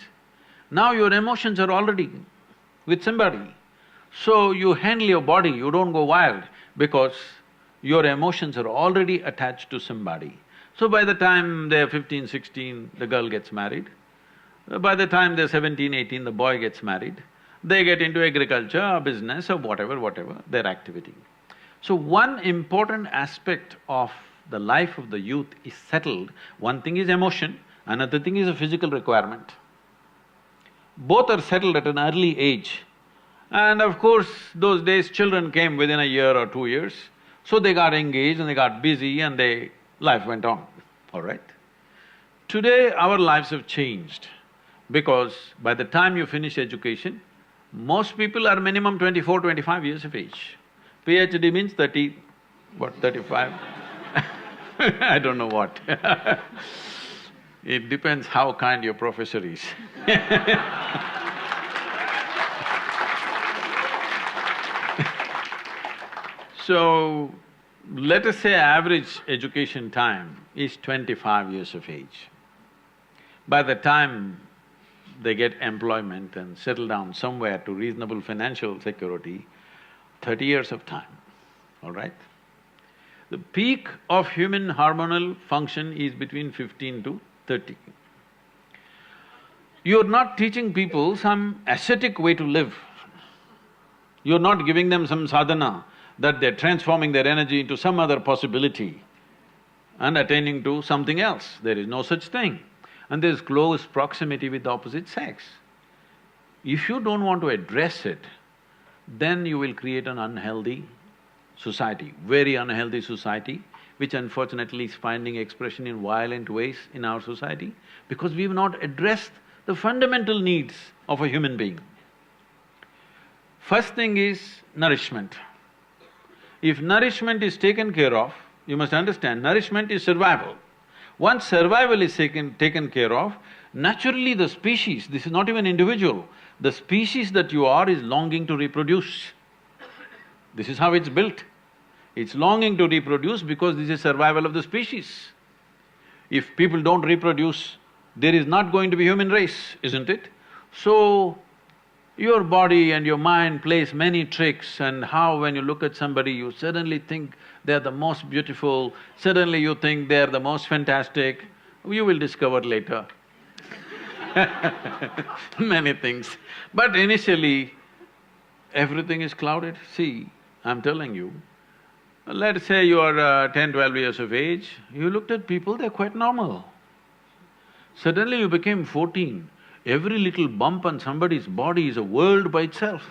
now your emotions are already with somebody. So you handle your body, you don't go wild because your emotions are already attached to somebody. So by the time they're 15, 16, the girl gets married. By the time they're 17, 18, the boy gets married. They get into agriculture or business or whatever, their activity. So one important aspect of the life of the youth is settled. One thing is emotion, another thing is a physical requirement. Both are settled at an early age. And of course, those days children came within a year or 2 years, so they got engaged and they got busy and life went on, all right? Today, our lives have changed because by the time you finish education, most people are minimum 24, 25 years of age. PhD means 30, what, 35? I don't know what It depends how kind your professor is So, let us say average education time is 25 years of age. By the time they get employment and settle down somewhere to reasonable financial security, 30 years of time, all right? The peak of human hormonal function is between 15 to 30. You're not teaching people some ascetic way to live. You're not giving them some sadhana that they're transforming their energy into some other possibility and attaining to something else. There is no such thing. And there's close proximity with the opposite sex. If you don't want to address it, then you will create an unhealthy society, very unhealthy society, which unfortunately is finding expression in violent ways in our society because we've not addressed the fundamental needs of a human being. First thing is nourishment. If nourishment is taken care of, you must understand, nourishment is survival. Once survival is taken care of, naturally the species, this is not even individual, the species that you are is longing to reproduce. This is how it's built. It's longing to reproduce because this is survival of the species. If people don't reproduce, there is not going to be human race, isn't it? So, your body and your mind plays many tricks and how when you look at somebody, you suddenly think they're the most beautiful, suddenly you think they're the most fantastic, you will discover later many things. But initially, everything is clouded. See, I'm telling you, let's say you are 10, 12 years of age, you looked at people, they're quite normal. Suddenly you became 14. Every little bump on somebody's body is a world by itself.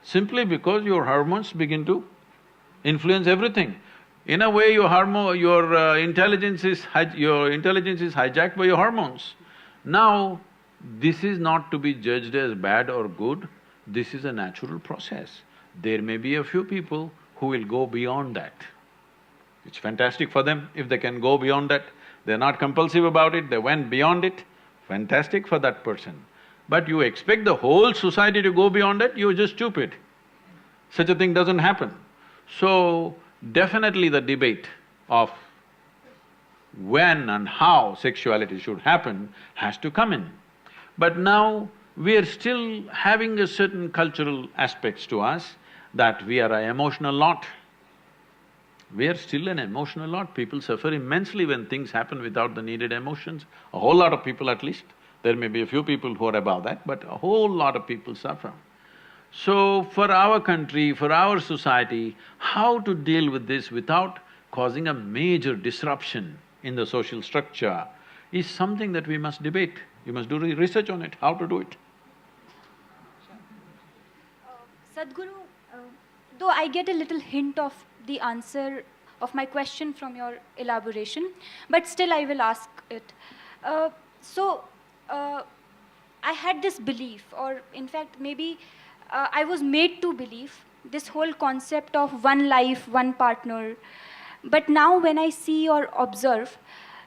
Simply because your hormones begin to influence everything. In a way, your intelligence is hijacked by your hormones. Now, this is not to be judged as bad or good, this is a natural process. There may be a few people who will go beyond that. It's fantastic for them if they can go beyond that. They're not compulsive about it, they went beyond it, fantastic for that person. But you expect the whole society to go beyond it, you're just stupid. Such a thing doesn't happen. So, definitely the debate of when and how sexuality should happen has to come in. But now, we are still having a certain cultural aspects to us that we are an emotional lot. We are still an emotional lot. People suffer immensely when things happen without the needed emotions. A whole lot of people at least. There may be a few people who are above that, but a whole lot of people suffer. So, for our country, for our society, how to deal with this without causing a major disruption in the social structure is something that we must debate. You must do research on it, how to do it. Sadhguru, though I get a little hint of the answer of my question from your elaboration, but still I will ask it. I had this belief, or in fact maybe I was made to believe this whole concept of one life, one partner. But now when I see or observe,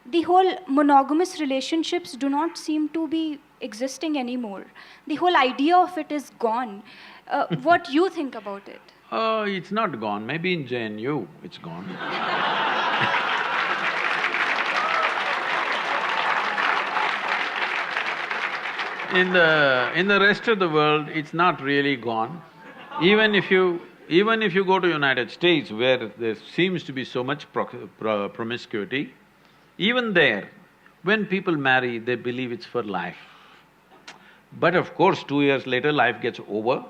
the whole monogamous relationships do not seem to be existing anymore. The whole idea of it is gone. What do you think about it? It's not gone, maybe in JNU it's gone. In the rest of the world, it's not really gone. Even if you go to United States where there seems to be so much promiscuity, even there, when people marry, they believe it's for life. But of course, 2 years later, life gets over.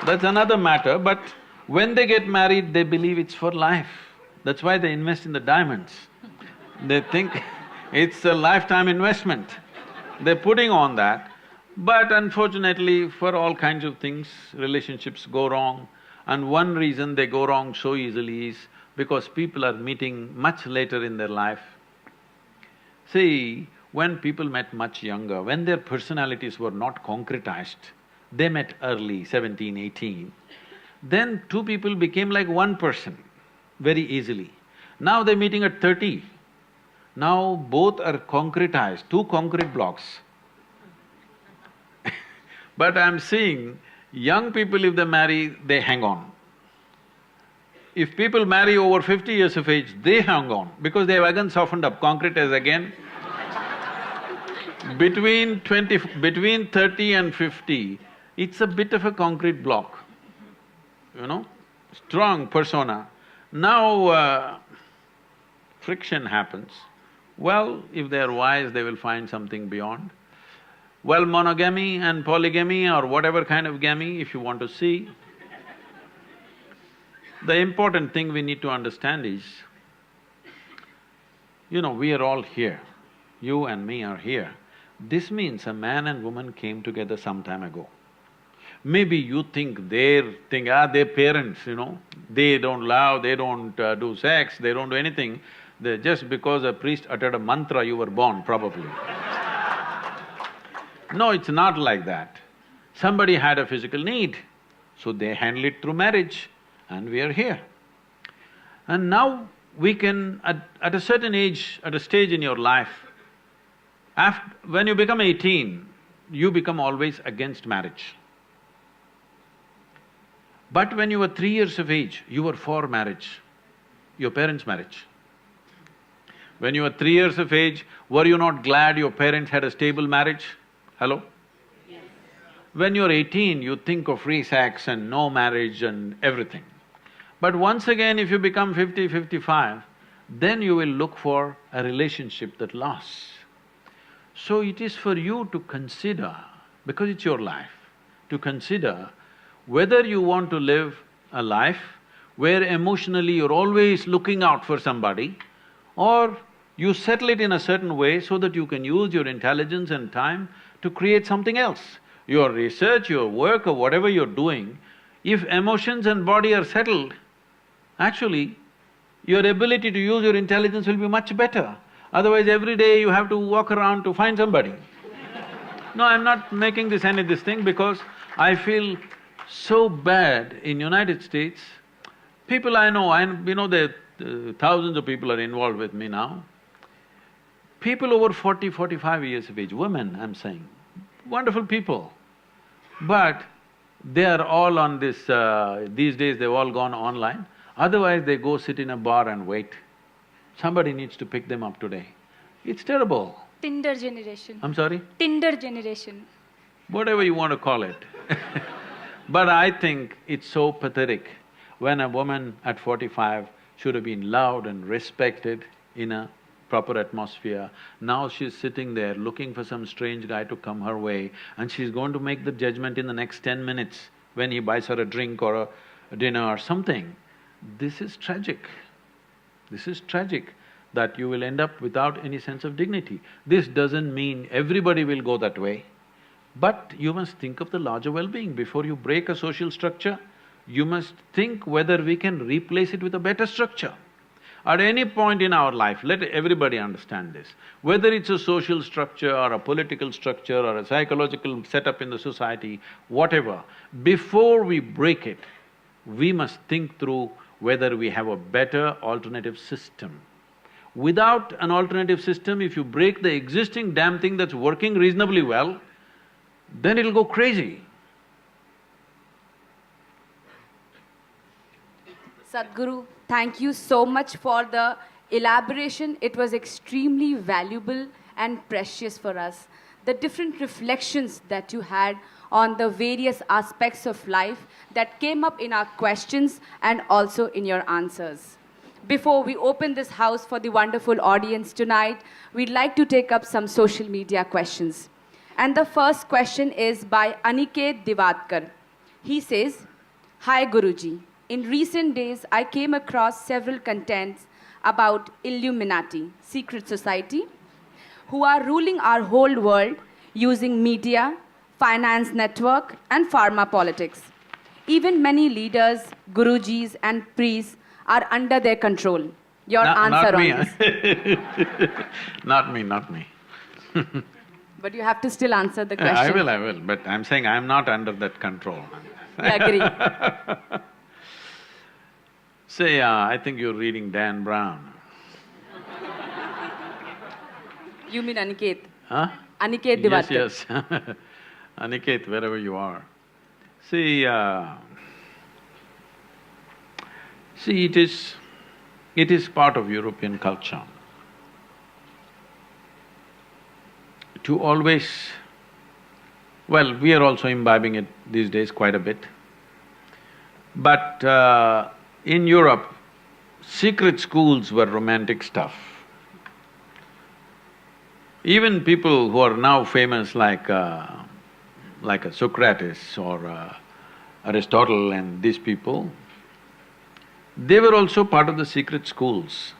That's another matter, but when they get married, they believe it's for life. That's why they invest in the diamonds. They think it's a lifetime investment. They're putting on that, but unfortunately, for all kinds of things, relationships go wrong. And one reason they go wrong so easily is because people are meeting much later in their life. See, when people met much younger, when their personalities were not concretized, they met early, 17, 18, then two people became like one person very easily. Now they're meeting at 30. Now both are concretized, two concrete blocks. But I'm seeing young people, if they marry, they hang on. If people marry over 50 years of age, they hang on because they have again softened up, concrete is again. Between 30 and 50, it's a bit of a concrete block, strong persona. Now, friction happens. Well, if they are wise, they will find something beyond. Well, monogamy and polygamy or whatever kind of gamy, if you want to see, the important thing we need to understand is, we are all here. You and me are here. This means a man and woman came together some time ago. Maybe you think their parents, they don't love, they don't do sex, they don't do anything. Just because a priest uttered a mantra, you were born, probably. No, it's not like that. Somebody had a physical need, so they handle it through marriage, and we are here. And now we can, at a certain age, at a stage in your life, when you become 18, you become always against marriage. But when you were 3 years of age, you were for marriage, your parents' marriage. When you were 3 years of age, were you not glad your parents had a stable marriage? Hello? Yes. When you're 18, you think of free sex and no marriage and everything. But once again, if you become 50, 55, then you will look for a relationship that lasts. So it is for you to consider, because it's your life, to consider whether you want to live a life where emotionally you're always looking out for somebody, or You settle it in a certain way so that you can use your intelligence and time to create something else. Your research, your work or whatever you're doing, if emotions and body are settled, actually, your ability to use your intelligence will be much better. Otherwise, every day you have to walk around to find somebody. No, I'm not making this thing because I feel so bad in United States. People I know, that thousands of people are involved with me now. People over 40, 45 years of age, women I'm saying, wonderful people. But they are all on this… these days they've all gone online. Otherwise they go sit in a bar and wait. Somebody needs to pick them up today. It's terrible. Tinder generation. I'm sorry? Tinder generation. Whatever you want to call it. But I think it's so pathetic when a woman at 45 should have been loved and respected in a proper atmosphere. Now she's sitting there looking for some strange guy to come her way and she's going to make the judgment in the next 10 minutes when he buys her a drink or a dinner or something. This is tragic. This is tragic that you will end up without any sense of dignity. This doesn't mean everybody will go that way, but you must think of the larger well-being. Before you break a social structure, you must think whether we can replace it with a better structure. At any point in our life, let everybody understand this, whether it's a social structure or a political structure or a psychological setup in the society, whatever, before we break it, we must think through whether we have a better alternative system. Without an alternative system, if you break the existing damn thing that's working reasonably well, then it'll go crazy. Sadhguru, thank you so much for the elaboration. It was extremely valuable and precious for us. The different reflections that you had on the various aspects of life that came up in our questions and also in your answers. Before we open this house for the wonderful audience tonight, we'd like to take up some social media questions. And the first question is by Aniket Divadkar. He says, "Hi Guruji, in recent days I came across several contents about Illuminati, secret society, who are ruling our whole world using media, finance network and pharma politics. Even many leaders, Gurujis and priests are under their control. Your answer on this?" Not me. But you have to still answer the question. I will, but I'm saying I'm not under that control. I agree. Say, I think you're reading Dan Brown. You mean Aniket? Huh? Aniket Divadkar. Yes. Aniket, wherever you are. See, it is part of European culture to always… well, we are also imbibing it these days quite a bit. But in Europe, secret schools were romantic stuff. Even people who are now famous like a Socrates or Aristotle and these people, they were also part of the secret schools.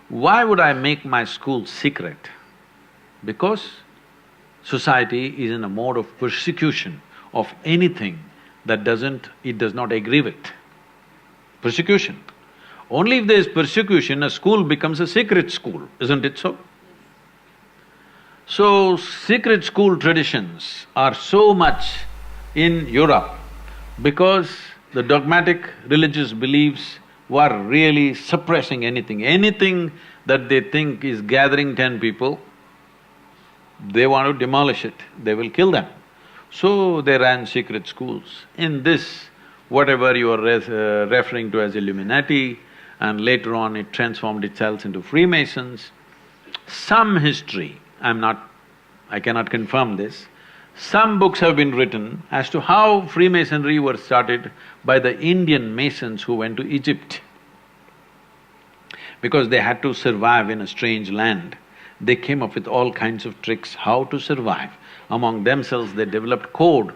Why would I make my school secret? Because society is in a mode of persecution of anything that it does not agree with. Persecution. Only if there is persecution, a school becomes a secret school, isn't it so? So, secret school traditions are so much in Europe because the dogmatic religious beliefs were really suppressing anything that they think is gathering 10 people, they want to demolish it, they will kill them. So they ran secret schools. In this, whatever you are referring to as Illuminati, and later on it transformed itself into Freemasons, some history, I cannot confirm this, some books have been written as to how Freemasonry was started by the Indian Masons who went to Egypt. Because they had to survive in a strange land, they came up with all kinds of tricks how to survive. Among themselves, they developed code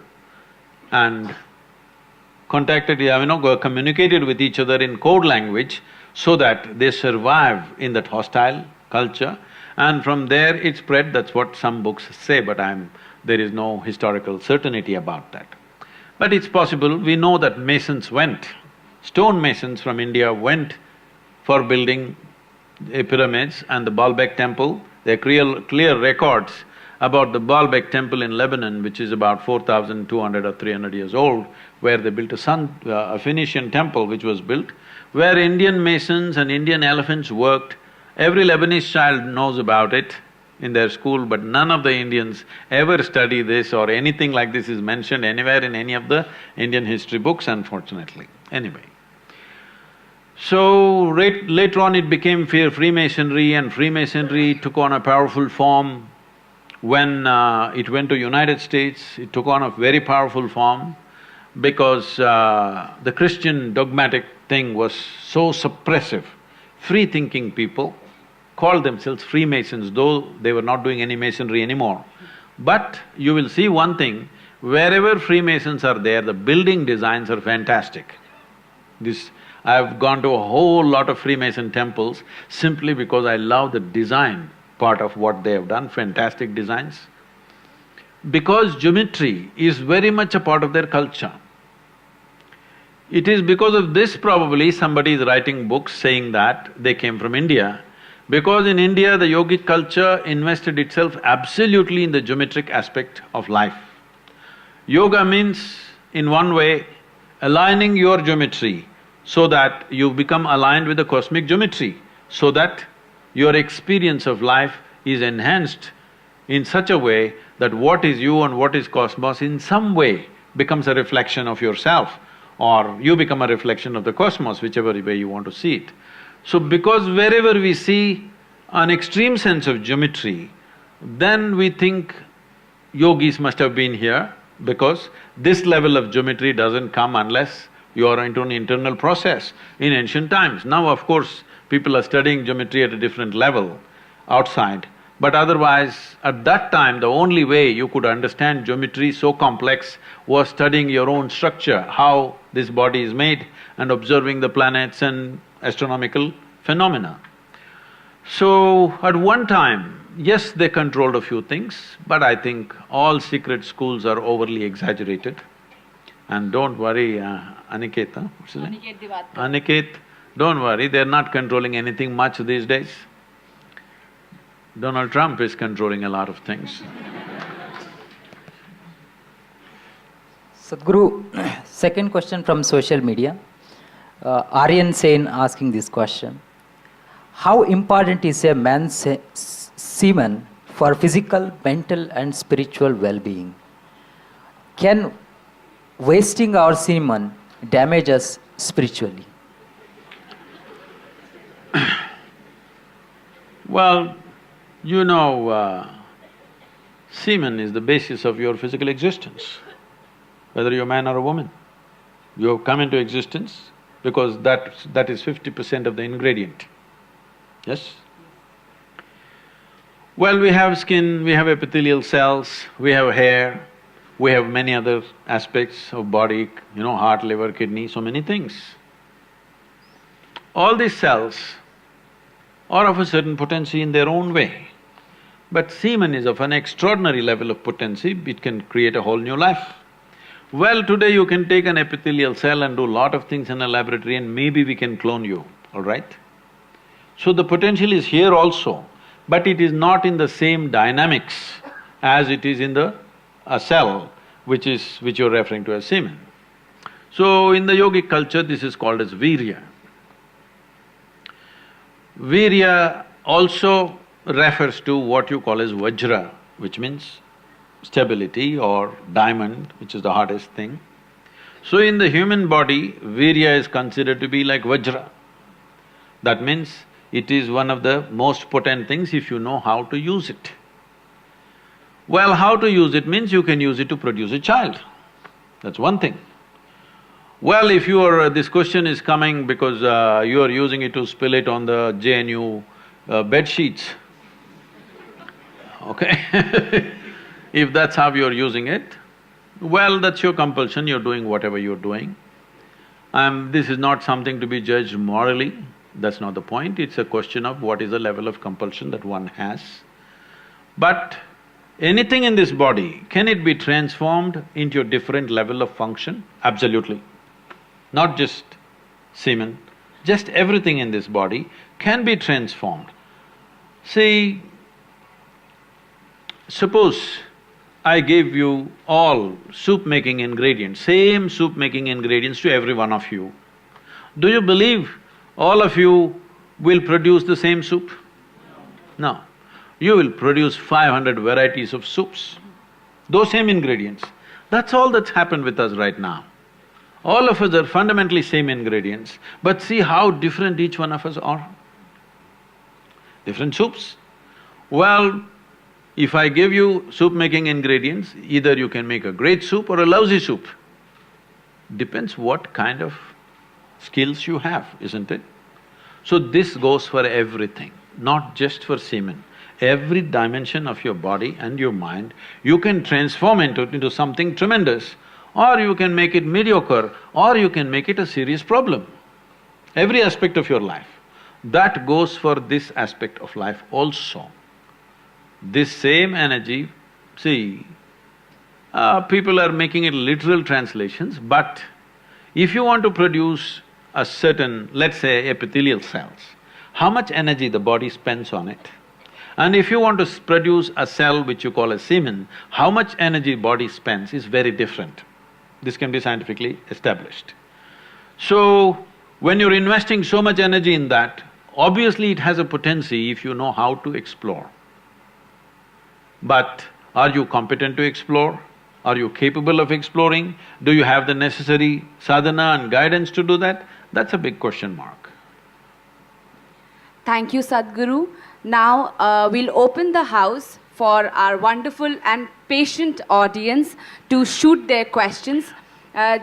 and communicated with each other in code language so that they survive in that hostile culture, and from there it spread, that's what some books say, but there is no historical certainty about that. But it's possible, we know that masons went, stone masons from India went for building pyramids and the Baalbek temple. There are clear records about the Baalbek temple in Lebanon, which is about 4,200 or 300 years old, where they built a Phoenician temple which was built, where Indian masons and Indian elephants worked. Every Lebanese child knows about it in their school, but none of the Indians ever study this or anything like this is mentioned anywhere in any of the Indian history books, unfortunately. Anyway. So, later on it became Freemasonry, and Freemasonry took on a powerful form. When it went to United States, it took on a very powerful form because the Christian dogmatic thing was so suppressive. Free-thinking people called themselves Freemasons, though they were not doing any masonry anymore. But you will see one thing, wherever Freemasons are there, the building designs are fantastic. I've gone to a whole lot of Freemason temples simply because I love the design part of what they have done, fantastic designs. Because geometry is very much a part of their culture. It is because of this probably somebody is writing books saying that they came from India, because in India the yogic culture invested itself absolutely in the geometric aspect of life. Yoga means, in one way, aligning your geometry so that you become aligned with the cosmic geometry, so that your experience of life is enhanced in such a way that what is you and what is cosmos in some way becomes a reflection of yourself, or you become a reflection of the cosmos, whichever way you want to see it. So because wherever we see an extreme sense of geometry, then we think yogis must have been here, because this level of geometry doesn't come unless you are into an internal process in ancient times. Now, of course, people are studying geometry at a different level outside, but otherwise, at that time, the only way you could understand geometry so complex was studying your own structure, how this body is made, and observing the planets and astronomical phenomena. So, at one time, yes, they controlled a few things, but I think all secret schools are overly exaggerated. And don't worry, Aniket, what's his name? Aniket, don't worry, they're not controlling anything much these days. Donald Trump is controlling a lot of things. Sadhguru, second question from social media. Aryan Sen asking this question. How important is a man's semen for physical, mental and spiritual well-being? Can wasting our semen damage us spiritually? Well, you know, semen is the basis of your physical existence, whether you're a man or a woman. You have come into existence because that is 50% of the ingredient. Yes? Well, we have skin, we have epithelial cells, we have hair, we have many other aspects of body, you know, heart, liver, kidney, so many things. All these cells are of a certain potency in their own way. But semen is of an extraordinary level of potency, it can create a whole new life. Well, today you can take an epithelial cell and do a lot of things in a laboratory and maybe we can clone you, all right? So the potential is here also, but it is not in the same dynamics as it is in a cell, which you're referring to as semen. So in the yogic culture, this is called as virya. Virya also refers to what you call as vajra, which means stability, or diamond, which is the hardest thing. So in the human body, virya is considered to be like vajra. That means it is one of the most potent things if you know how to use it. Well, how to use it means you can use it to produce a child, that's one thing. Well, if this question is coming because you are using it to spill it on the JNU bed sheets, okay? If that's how you're using it, well, that's your compulsion, you're doing whatever you're doing. This is not something to be judged morally, That's not the point, it's a question of what is the level of compulsion that one has. But anything in this body, can it be transformed into a different level of function? Absolutely. Not just semen, just everything in this body can be transformed. See, suppose I give you all soup-making ingredients, same soup-making ingredients to every one of you. Do you believe all of you will produce the same soup? No. You will produce 500 varieties of soups, those same ingredients. That's all that's happened with us right now. All of us are fundamentally same ingredients, but see how different each one of us are. Different soups. Well, if I give you soup-making ingredients, either you can make a great soup or a lousy soup. Depends what kind of skills you have, isn't it? So this goes for everything, not just for semen. Every dimension of your body and your mind, you can transform into something tremendous, or you can make it mediocre, or you can make it a serious problem. Every aspect of your life. That goes for this aspect of life also. This same energy, see, people are making it literal translations, but if you want to produce a certain, let's say, epithelial cells, how much energy the body spends on it? And if you want to produce a cell which you call a semen, how much energy body spends is very different. This can be scientifically established. So, when you're investing so much energy in that, obviously it has a potency if you know how to explore. But are you competent to explore? Are you capable of exploring? Do you have the necessary sadhana and guidance to do that? That's a big question mark. Thank you, Sadhguru. Now, we'll open the house for our wonderful and patient audience to shoot their questions.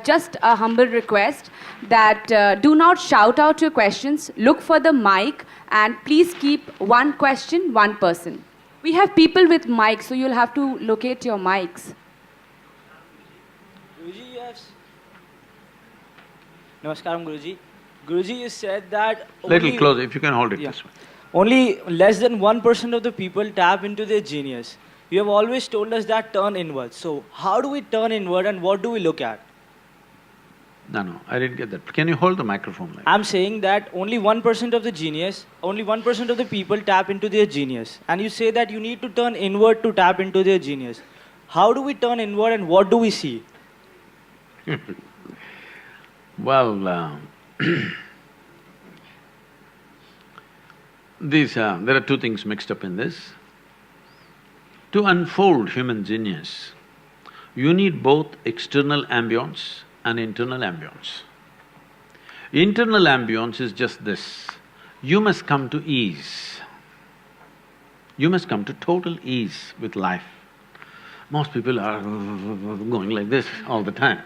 Just a humble request that do not shout out your questions, look for the mic, and please keep one question, one person. We have people with mics, so you'll have to locate your mics. Guruji, yes. Namaskaram, Guruji. Guruji, you said that Little closer, if you can hold it this way. Only less than 1% of the people tap into their genius. You have always told us that turn inward. So, how do we turn inward and what do we look at? No, I didn't get that. Can you hold the microphone like I'm saying that only 1% of the genius, only 1% of the people tap into their genius. And you say that you need to turn inward to tap into their genius. How do we turn inward and what do we see? Well, there are two things mixed up in this. To unfold human genius, you need both external ambience and internal ambience. Internal ambience is just this: you must come to ease. You must come to total ease with life. Most people are going like this all the time.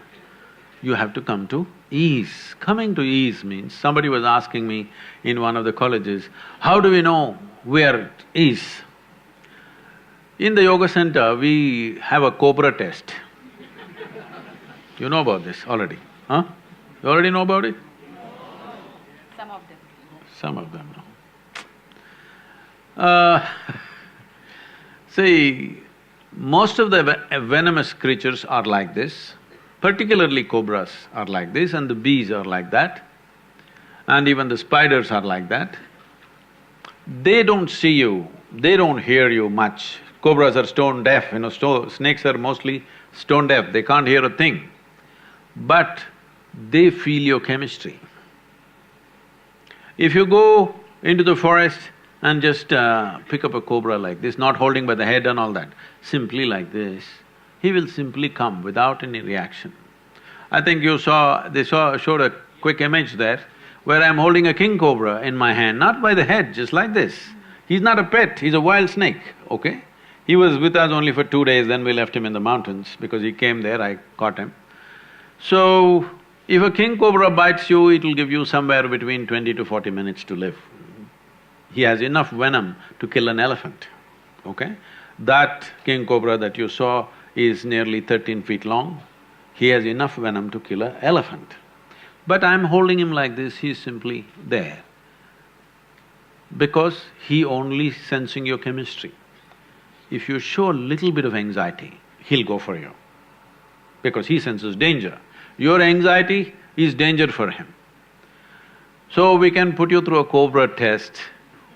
You have to come to ease. Coming to ease means, somebody was asking me in one of the colleges, how do we know where it is? In the yoga center, we have a cobra test. You know about this already, huh? You already know about it? Some of them. Some of them know. See, most of the venomous creatures are like this, particularly cobras are like this, and the bees are like that, and even the spiders are like that. They don't see you, they don't hear you much. Cobras are stone deaf, snakes are mostly stone deaf, they can't hear a thing. But they feel your chemistry. If you go into the forest and just pick up a cobra like this, not holding by the head and all that, simply like this, he will simply come without any reaction. I think you saw… showed a quick image there where I'm holding a king cobra in my hand, not by the head, just like this. He's not a pet, he's a wild snake, okay? He was with us only for 2 days, then we left him in the mountains because he came there, I caught him. So, if a king cobra bites you, it'll give you somewhere between 20 to 40 minutes to live. He has enough venom to kill an elephant, okay? That king cobra that you saw is nearly 13 feet long. He has enough venom to kill an elephant. But I'm holding him like this, he's simply there. because he only sensing your chemistry. If you show a little bit of anxiety, he'll go for you because he senses danger. Your anxiety is danger for him. So we can put you through a cobra test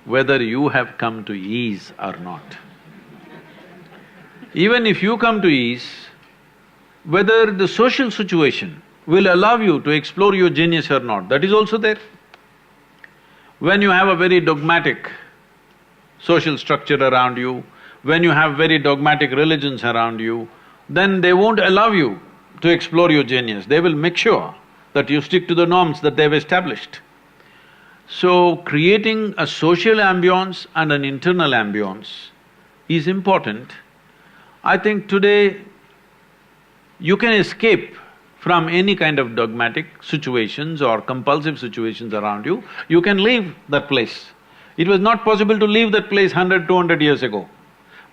whether you have come to ease or not. Even if you come to ease, whether the social situation will allow you to explore your genius or not, that is also there. When you have a very dogmatic social structure around you, when you have very dogmatic religions around you, then they won't allow you to explore your genius. They will make sure that you stick to the norms that they've established. So, creating a social ambience and an internal ambience is important. I think today you can escape from any kind of dogmatic situations or compulsive situations around you, you can leave that place. It was not possible to leave that place 100, 200 years ago.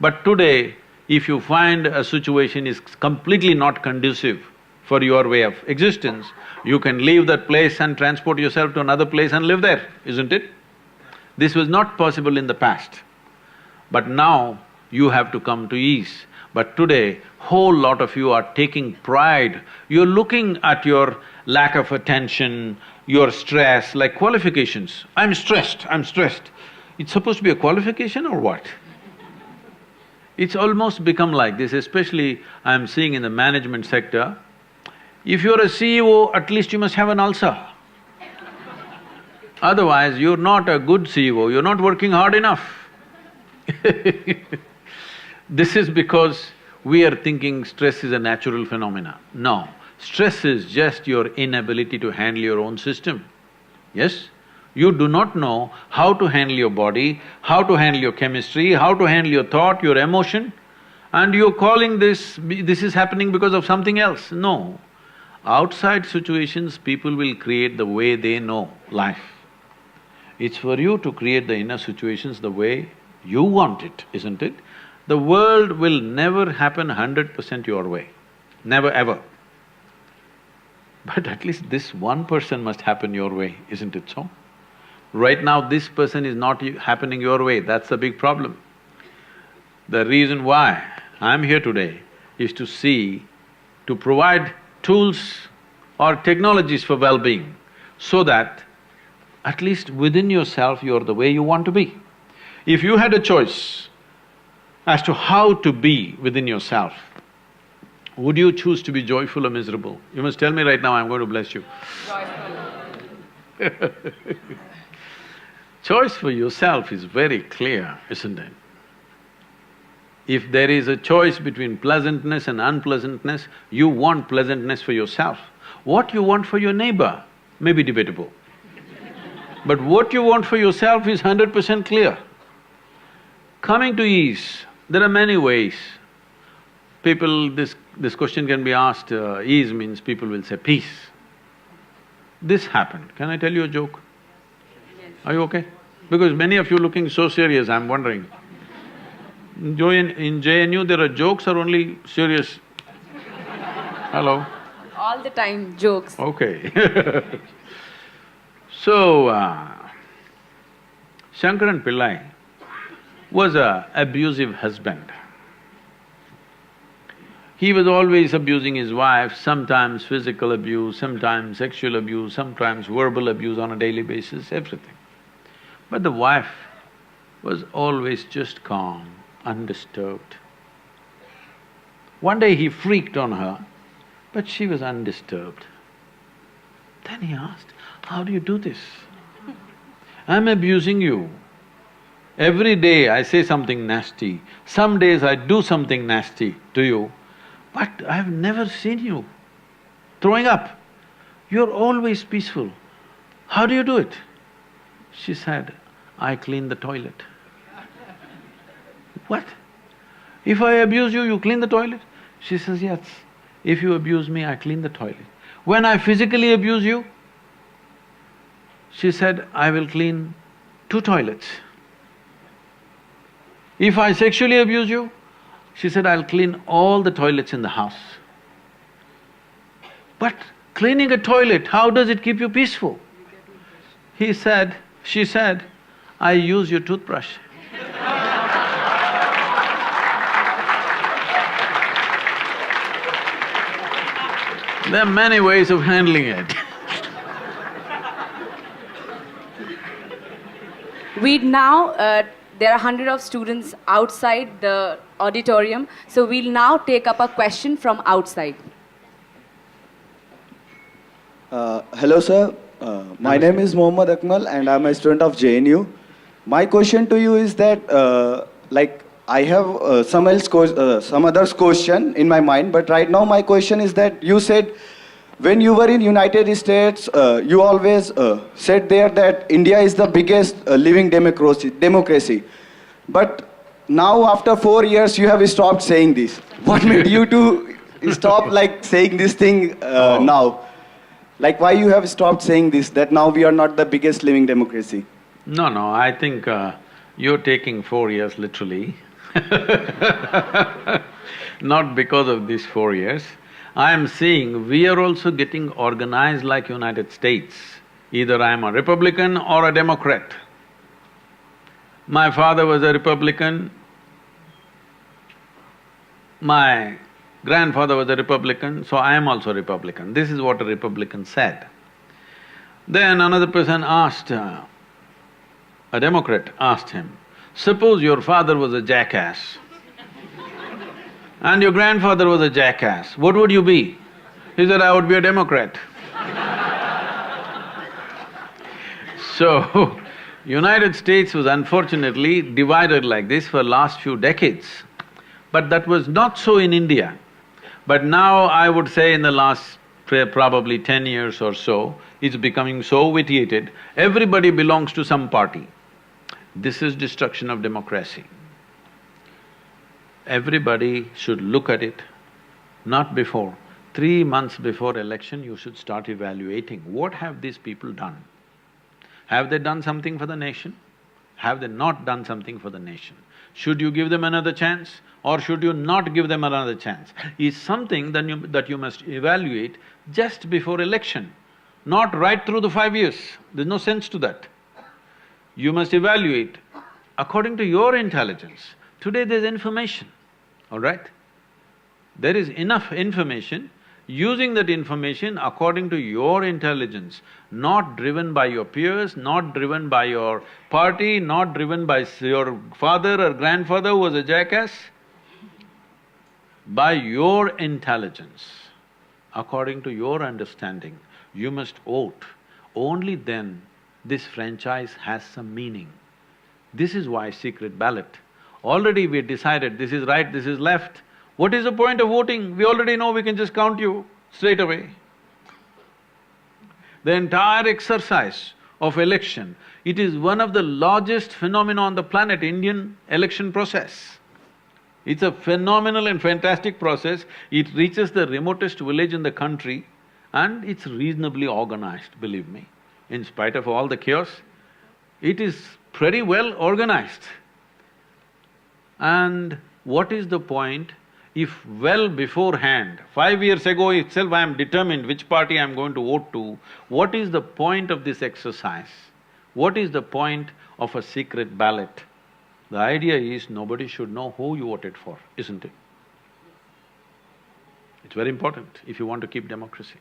But today, if you find a situation is completely not conducive for your way of existence, you can leave that place and transport yourself to another place and live there, isn't it? This was not possible in the past, but now you have to come to ease. But today, whole lot of you are taking pride, you're looking at your lack of attention, your stress like qualifications. I'm stressed. It's supposed to be a qualification or what? It's almost become like this, especially I'm seeing in the management sector. If you're a CEO, at least you must have an ulcer. Otherwise, you're not a good CEO, you're not working hard enough. This is because we are thinking stress is a natural phenomena. No, stress is just your inability to handle your own system. Yes? You do not know how to handle your body, how to handle your chemistry, how to handle your thought, your emotion, and you're calling this is happening because of something else. No. Outside situations, people will create the way they know life. It's for you to create the inner situations the way you want it, isn't it? The world will never happen 100% your way, never ever. But at least this 1% must happen your way, isn't it so? Right now, this person is not happening your way, that's the big problem. The reason why I'm here today is to provide tools or technologies for well-being, so that at least within yourself you're the way you want to be. If you had a choice as to how to be within yourself, would you choose to be joyful or miserable? You must tell me right now, I'm going to bless you. Joyful. Choice for yourself is very clear, isn't it? If there is a choice between pleasantness and unpleasantness, you want pleasantness for yourself. What you want for your neighbor may be debatable. But what you want for yourself is 100% clear. Coming to ease, there are many ways. This question can be asked, ease means people will say peace. This happened, can I tell you a joke? Yes. Are you okay? Because many of you looking so serious, I'm wondering. In JNU, there are jokes or only serious? Hello? All the time, jokes. Okay. So, Shankaran Pillai was an abusive husband. He was always abusing his wife, sometimes physical abuse, sometimes sexual abuse, sometimes verbal abuse on a daily basis, everything. But the wife was always just calm, undisturbed. One day he freaked on her, but she was undisturbed. Then he asked, how do you do this? I'm abusing you. Every day I say something nasty, some days I do something nasty to you, but I've never seen you throwing up. You're always peaceful. How do you do it? She said, I clean the toilet. What? If I abuse you, you clean the toilet? She says, yes. If you abuse me, I clean the toilet. When I physically abuse you, she said, I will clean 2 toilets. If I sexually abuse you, she said, I'll clean all the toilets in the house. But cleaning a toilet, how does it keep you peaceful? She said, I use your toothbrush. There are many ways of handling it. There are hundreds of students outside the auditorium, so we'll now take up a question from outside. Hello, sir. My name is Mohammad Akmal, and I'm a student of JNU. My question to you is that, I have some other question in my mind, but right now my question is that you said when you were in United States, you always said there that India is the biggest living democracy. But now after 4 years, you have stopped saying this. What made you to stop saying this thing now? Why you have stopped saying this, that now we are not the biggest living democracy? No, I think you're taking 4 years literally not because of these 4 years. I am seeing we are also getting organized like United States. Either I am a Republican or a Democrat. My father was a Republican, my grandfather was a Republican, so I am also Republican. This is what a Republican said. Then another person asked, a Democrat asked him, suppose your father was a jackass and your grandfather was a jackass, what would you be? He said, I would be a Democrat. So, United States was unfortunately divided like this for last few decades. But that was not so in India. But now I would say in the last probably 10 years or so, it's becoming so vitiated, everybody belongs to some party. This is destruction of democracy. Everybody should look at it, not before. 3 months before election, you should start evaluating, what have these people done? Have they done something for the nation? Have they not done something for the nation? Should you give them another chance or should you not give them another chance? Is something that you must evaluate just before election, not right through the 5 years. There's no sense to that. You must evaluate according to your intelligence. Today there's information, all right? There is enough information. Using that information according to your intelligence, not driven by your peers, not driven by your party, not driven by your father or grandfather who was a jackass, by your intelligence, according to your understanding, you must vote. Only then this franchise has some meaning. This is why secret ballot. Already we decided this is right, this is left. What is the point of voting? We already know we can just count you straight away. The entire exercise of election, it is one of the largest phenomena on the planet, Indian election process. It's a phenomenal and fantastic process. It reaches the remotest village in the country and it's reasonably organized, believe me. In spite of all the chaos, it is pretty well organized. And what is the point if well beforehand, 5 years ago itself I am determined which party I am going to vote to, what is the point of this exercise? What is the point of a secret ballot? The idea is nobody should know who you voted for, isn't it? It's very important if you want to keep democracy.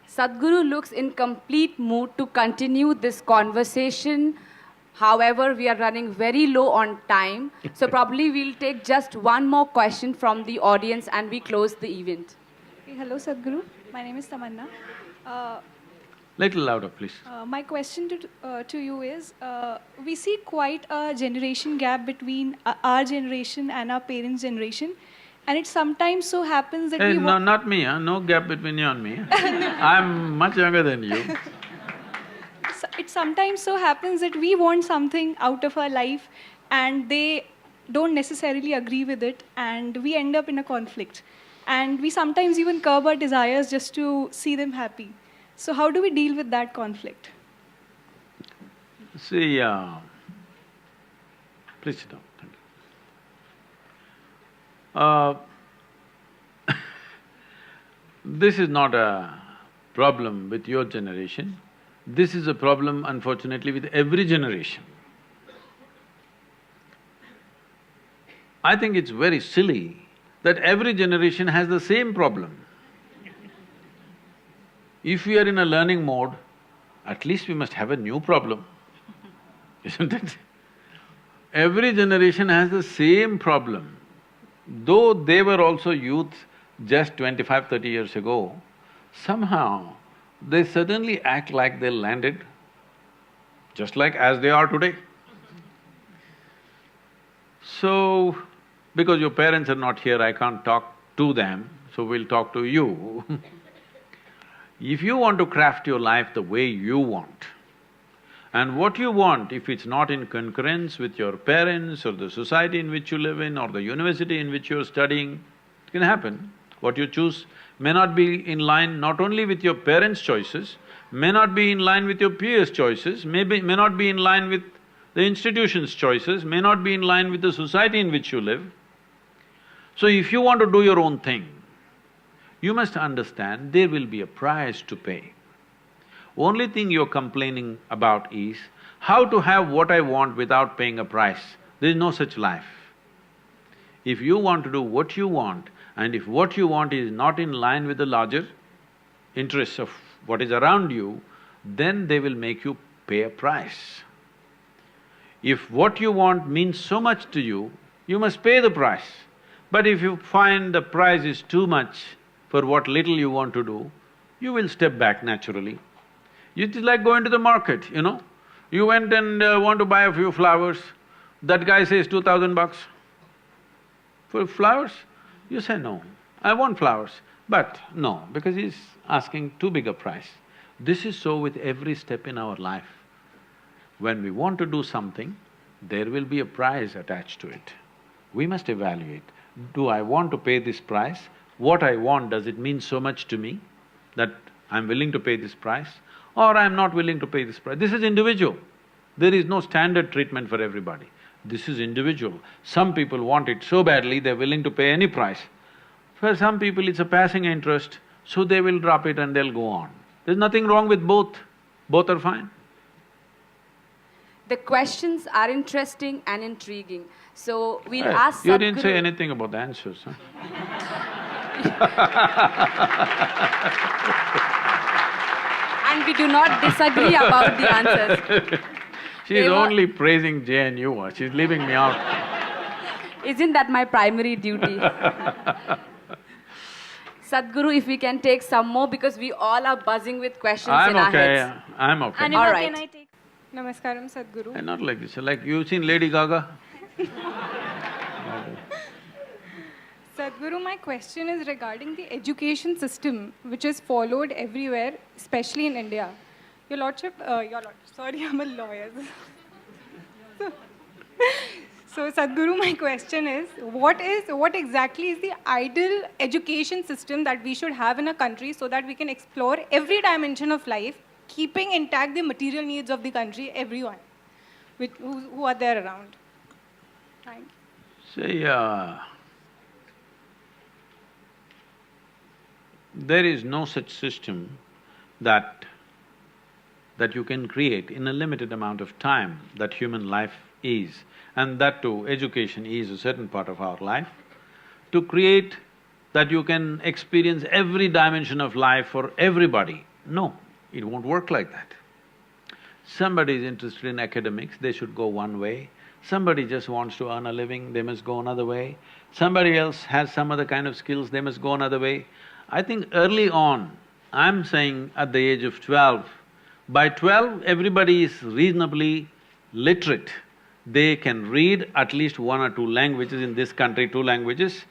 Sadhguru looks in complete mood to continue this conversation. However, we are running very low on time, so probably we'll take just one more question from the audience and we close the event. Hello, Sadhguru. My name is Tamanna. Little louder, please. My question to you is, we see quite a generation gap between our generation and our parents' generation, and it sometimes so happens that Hey, no, not me, no gap between you and me. I'm much younger than you. It sometimes so happens that we want something out of our life and they don't necessarily agree with it and we end up in a conflict. And we sometimes even curb our desires just to see them happy. So how do we deal with that conflict? See, please sit down, thank you. This is not a problem with your generation. This is a problem, unfortunately, with every generation. I think it's very silly that every generation has the same problem. If we are in a learning mode, at least we must have a new problem, isn't it? Every generation has the same problem. Though they were also youth just 25, 30 years ago, somehow they suddenly act like they landed, just like as they are today. So, because your parents are not here, I can't talk to them, so we'll talk to you. If you want to craft your life the way you want, and what you want, if it's not in concurrence with your parents or the society in which you live in or the university in which you're studying, it can happen. What you choose may not be in line not only with your parents' choices, may not be in line with your peers' choices, may not be in line with the institution's choices, may not be in line with the society in which you live. So if you want to do your own thing, you must understand there will be a price to pay. Only thing you're complaining about is how to have what I want without paying a price. There is no such life. If you want to do what you want, and if what you want is not in line with the larger interests of what is around you, then they will make you pay a price. If what you want means so much to you, you must pay the price. But if you find the price is too much for what little you want to do, you will step back naturally. It is like going to the market, you know. You went and want to buy a few flowers, that guy says 2,000 bucks for flowers. You say, no, I want flowers, but no, because he's asking too big a price. This is so with every step in our life. When we want to do something, there will be a price attached to it. We must evaluate, do I want to pay this price? What I want, does it mean so much to me that I'm willing to pay this price? Or I'm not willing to pay this price. This is individual. There is no standard treatment for everybody. This is individual. Some people want it so badly, they're willing to pay any price. For some people, it's a passing interest, so they will drop it and they'll go on. There's nothing wrong with both. Both are fine. The questions are interesting and intriguing. So we'll ask You didn't Sadhguru… say anything about the answers, huh? And we do not disagree about the answers. She's only praising JNU, she's leaving me out. Isn't that my primary duty? Sadhguru, if we can take some more, because we all are buzzing with questions in our heads. I'm okay. Anima, All right. can I take… Namaskaram, Sadhguru. Not like this, like you've seen Lady Gaga? Sadhguru, my question is regarding the education system which is followed everywhere, especially in India. Your Lordship, sorry, I'm a lawyer. So, Sadhguru, my question is, what exactly is the ideal education system that we should have in a country so that we can explore every dimension of life, keeping intact the material needs of the country, everyone who are there around? Thank you. See, there is no such system that you can create in a limited amount of time that human life is, and that too, education is a certain part of our life. To create that you can experience every dimension of life for everybody, no, it won't work like that. Somebody is interested in academics, they should go one way. Somebody just wants to earn a living, they must go another way. Somebody else has some other kind of skills, they must go another way. I think early on, I'm saying at the age of 12, by 12, everybody is reasonably literate. They can read at least one or two languages in this country, 2 languages.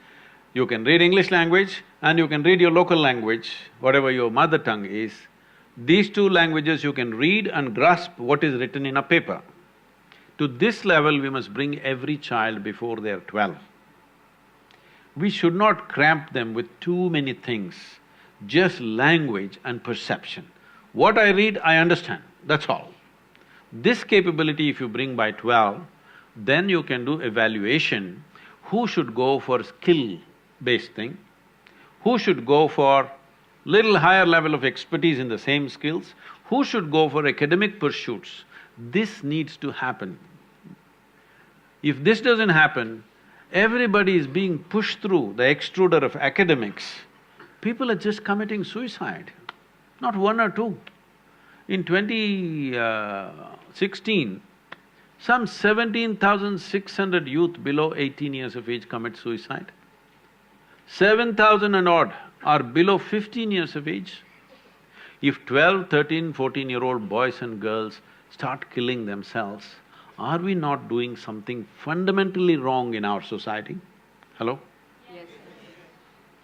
You can read English language and you can read your local language, whatever your mother tongue is. These 2 languages you can read and grasp what is written in a paper. To this level, we must bring every child before they're 12. We should not cramp them with too many things, just language and perception. What I read, I understand, that's all. This capability if you bring by 12, then you can do evaluation, who should go for skill-based thing, who should go for little higher level of expertise in the same skills, who should go for academic pursuits. This needs to happen. If this doesn't happen, everybody is being pushed through the extruder of academics. People are just committing suicide, not one or two. In 2016, some 17,600 youth below 18 years of age commit suicide. 7,000 and odd are below 15 years of age. If 12, 13, 14-year-old boys and girls start killing themselves, are we not doing something fundamentally wrong in our society? Hello? Yes.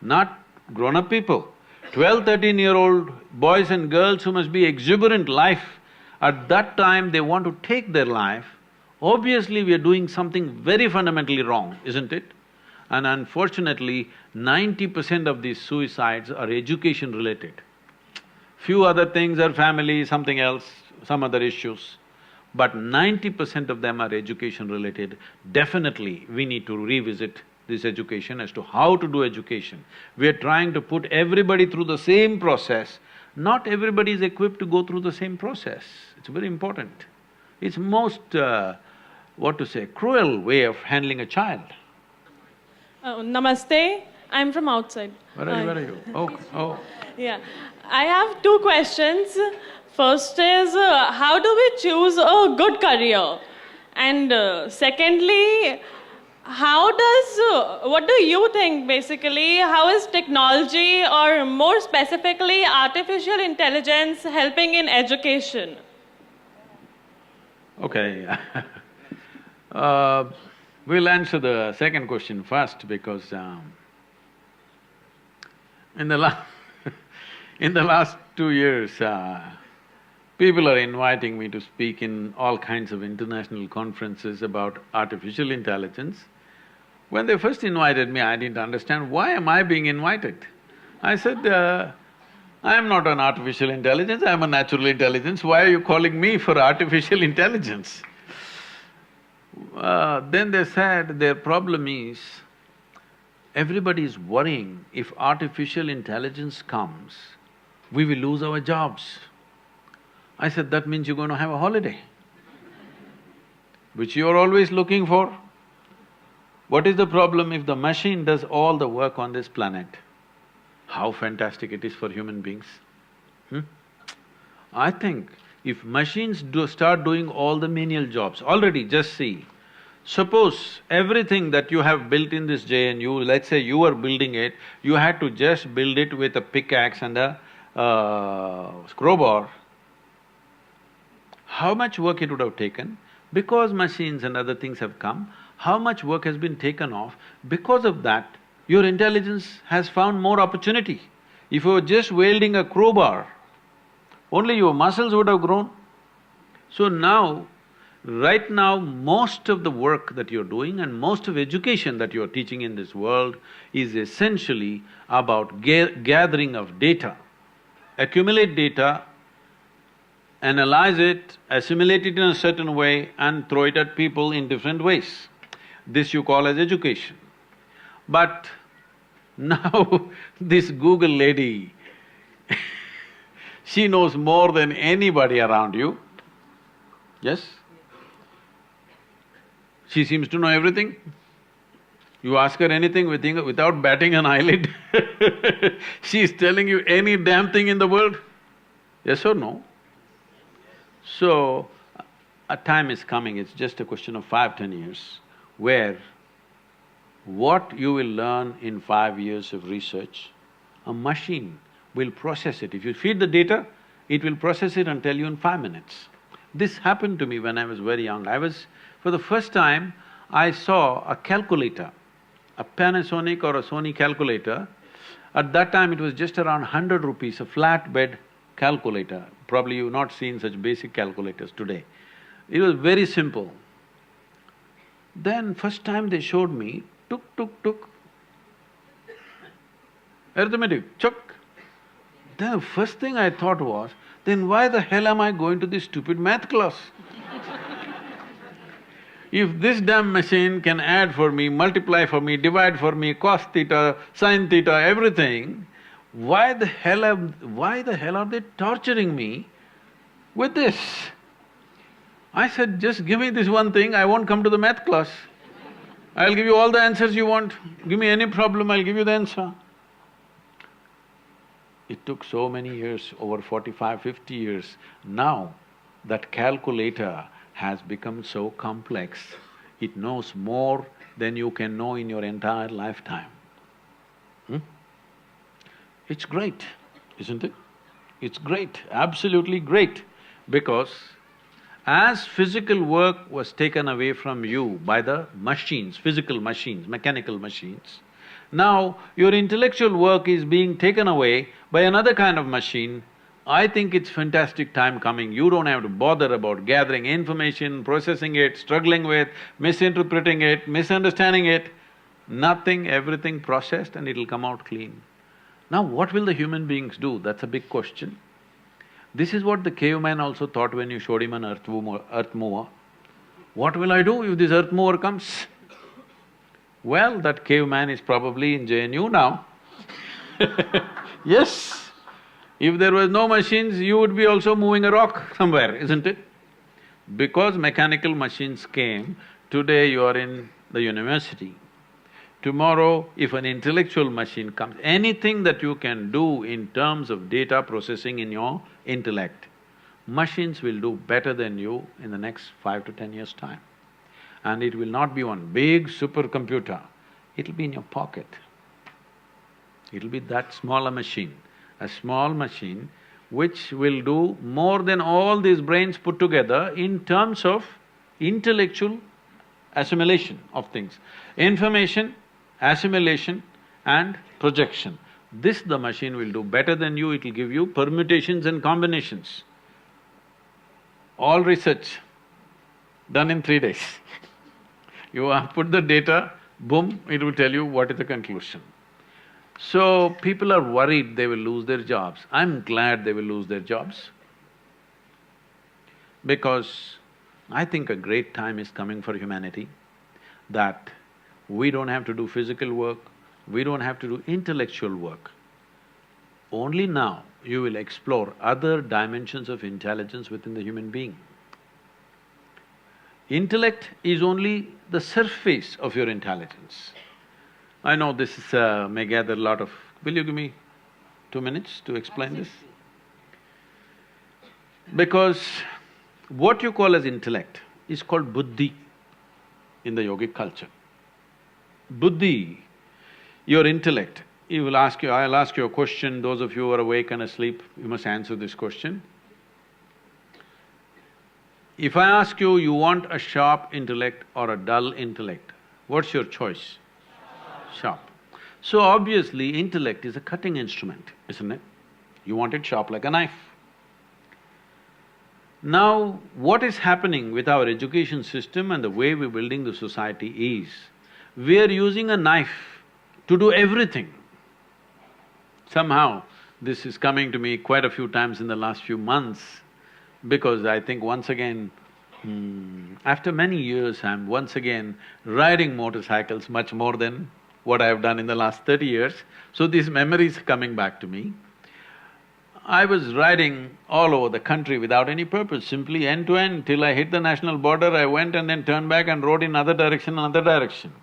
Not grown-up people. 12, 13-year-old boys and girls who must be exuberant life, at that time they want to take their life. Obviously, we are doing something very fundamentally wrong, isn't it? And unfortunately, 90% of these suicides are education-related. Few other things are family, something else, some other issues. But 90% of them are education-related. Definitely, we need to revisit this education as to how to do education. We are trying to put everybody through the same process. Not everybody is equipped to go through the same process. It's very important. It's most, cruel way of handling a child. Namaste, I'm from outside. Where are you? Oh. Yeah, I have two questions. First is, how do we choose a good career? And secondly, what do you think basically, how is technology or more specifically artificial intelligence helping in education? Okay. We'll answer the second question first because in the last 2 years, people are inviting me to speak in all kinds of international conferences about artificial intelligence. When they first invited me, I didn't understand, why am I being invited? I said, I am not an artificial intelligence, I am a natural intelligence, why are you calling me for artificial intelligence? Then they said their problem is, everybody is worrying if artificial intelligence comes, we will lose our jobs. I said, that means you're going to have a holiday, which you're always looking for. What is the problem if the machine does all the work on this planet? How fantastic it is for human beings, I think if machines start doing all the menial jobs, already just see, suppose everything that you have built in this JNU, let's say you were building it, you had to just build it with a pickaxe and a crowbar, how much work it would have taken? Because machines and other things have come, how much work has been taken off? Because of that, your intelligence has found more opportunity. If you were just wielding a crowbar, only your muscles would have grown. So now, right now, most of the work that you're doing and most of education that you're teaching in this world is essentially about gathering of data. Accumulate data, analyze it, assimilate it in a certain way and throw it at people in different ways. This you call as education. But now this Google lady she knows more than anybody around you, yes? She seems to know everything. You ask her anything without batting an eyelid she's telling you any damn thing in the world, yes or no? So, a time is coming, it's just a question of 5–10 years, where what you will learn in 5 years of research, a machine will process it. If you feed the data, it will process it and tell you in 5 minutes. This happened to me when I was very young. For the first time, I saw a calculator, a Panasonic or a Sony calculator. At that time, it was just around 100 rupees, a flatbed calculator. Probably you've not seen such basic calculators today. It was very simple. Then first time they showed me, tuk, arithmetic, chuck. Then the first thing I thought was, then why the hell am I going to this stupid math class? If this damn machine can add for me, multiply for me, divide for me, cos theta, sin theta, everything, why the hell are they torturing me with this. I said, just give me this one thing, I won't come to the math class. I'll give you all the answers you want. Give me any problem, I'll give you the answer. It took so many years, over 45, 50 years. Now, that calculator has become so complex, it knows more than you can know in your entire lifetime. It's great, isn't it? It's great, absolutely great, because as physical work was taken away from you by the machines, physical machines, mechanical machines, now your intellectual work is being taken away by another kind of machine. I think it's fantastic time coming. You don't have to bother about gathering information, processing it, struggling with, misinterpreting it, misunderstanding it. Nothing, everything processed and it'll come out clean. Now what will the human beings do? That's a big question. This is what the caveman also thought when you showed him an earth mover. What will I do if this earth mover comes? Well, that caveman is probably in JNU now. Yes, if there was no machines, you would be also moving a rock somewhere, isn't it? Because mechanical machines came, today you are in the university. Tomorrow, if an intellectual machine comes, anything that you can do in terms of data processing in your intellect, machines will do better than you in the next 5 to 10 years' time. And it will not be one big supercomputer, it'll be in your pocket. It'll be that small a small machine which will do more than all these brains put together in terms of intellectual assimilation of things. Information, assimilation and projection. This the machine will do better than you, it'll give you permutations and combinations. All research done in 3 days. You put the data, boom, it will tell you what is the conclusion. So, people are worried they will lose their jobs. I'm glad they will lose their jobs, because I think a great time is coming for humanity, that we don't have to do physical work, we don't have to do intellectual work. Only now you will explore other dimensions of intelligence within the human being. Intellect is only the surface of your intelligence. I know this may gather a lot of… Will you give me 2 minutes to explain this? Because what you call as intellect is called buddhi in the yogic culture. Buddhi, your intellect, I'll ask you a question, those of you who are awake and asleep, you must answer this question. If I ask you, you want a sharp intellect or a dull intellect, what's your choice? Sharp. So obviously, intellect is a cutting instrument, isn't it? You want it sharp like a knife. Now, what is happening with our education system and the way we're building the society is, we are using a knife to do everything. Somehow, this is coming to me quite a few times in the last few months, because I think once again, after many years, I'm once again riding motorcycles much more than what I've done in the last 30 years. So these memories are coming back to me. I was riding all over the country without any purpose, simply end to end, till I hit the national border, I went and then turned back and rode in another direction.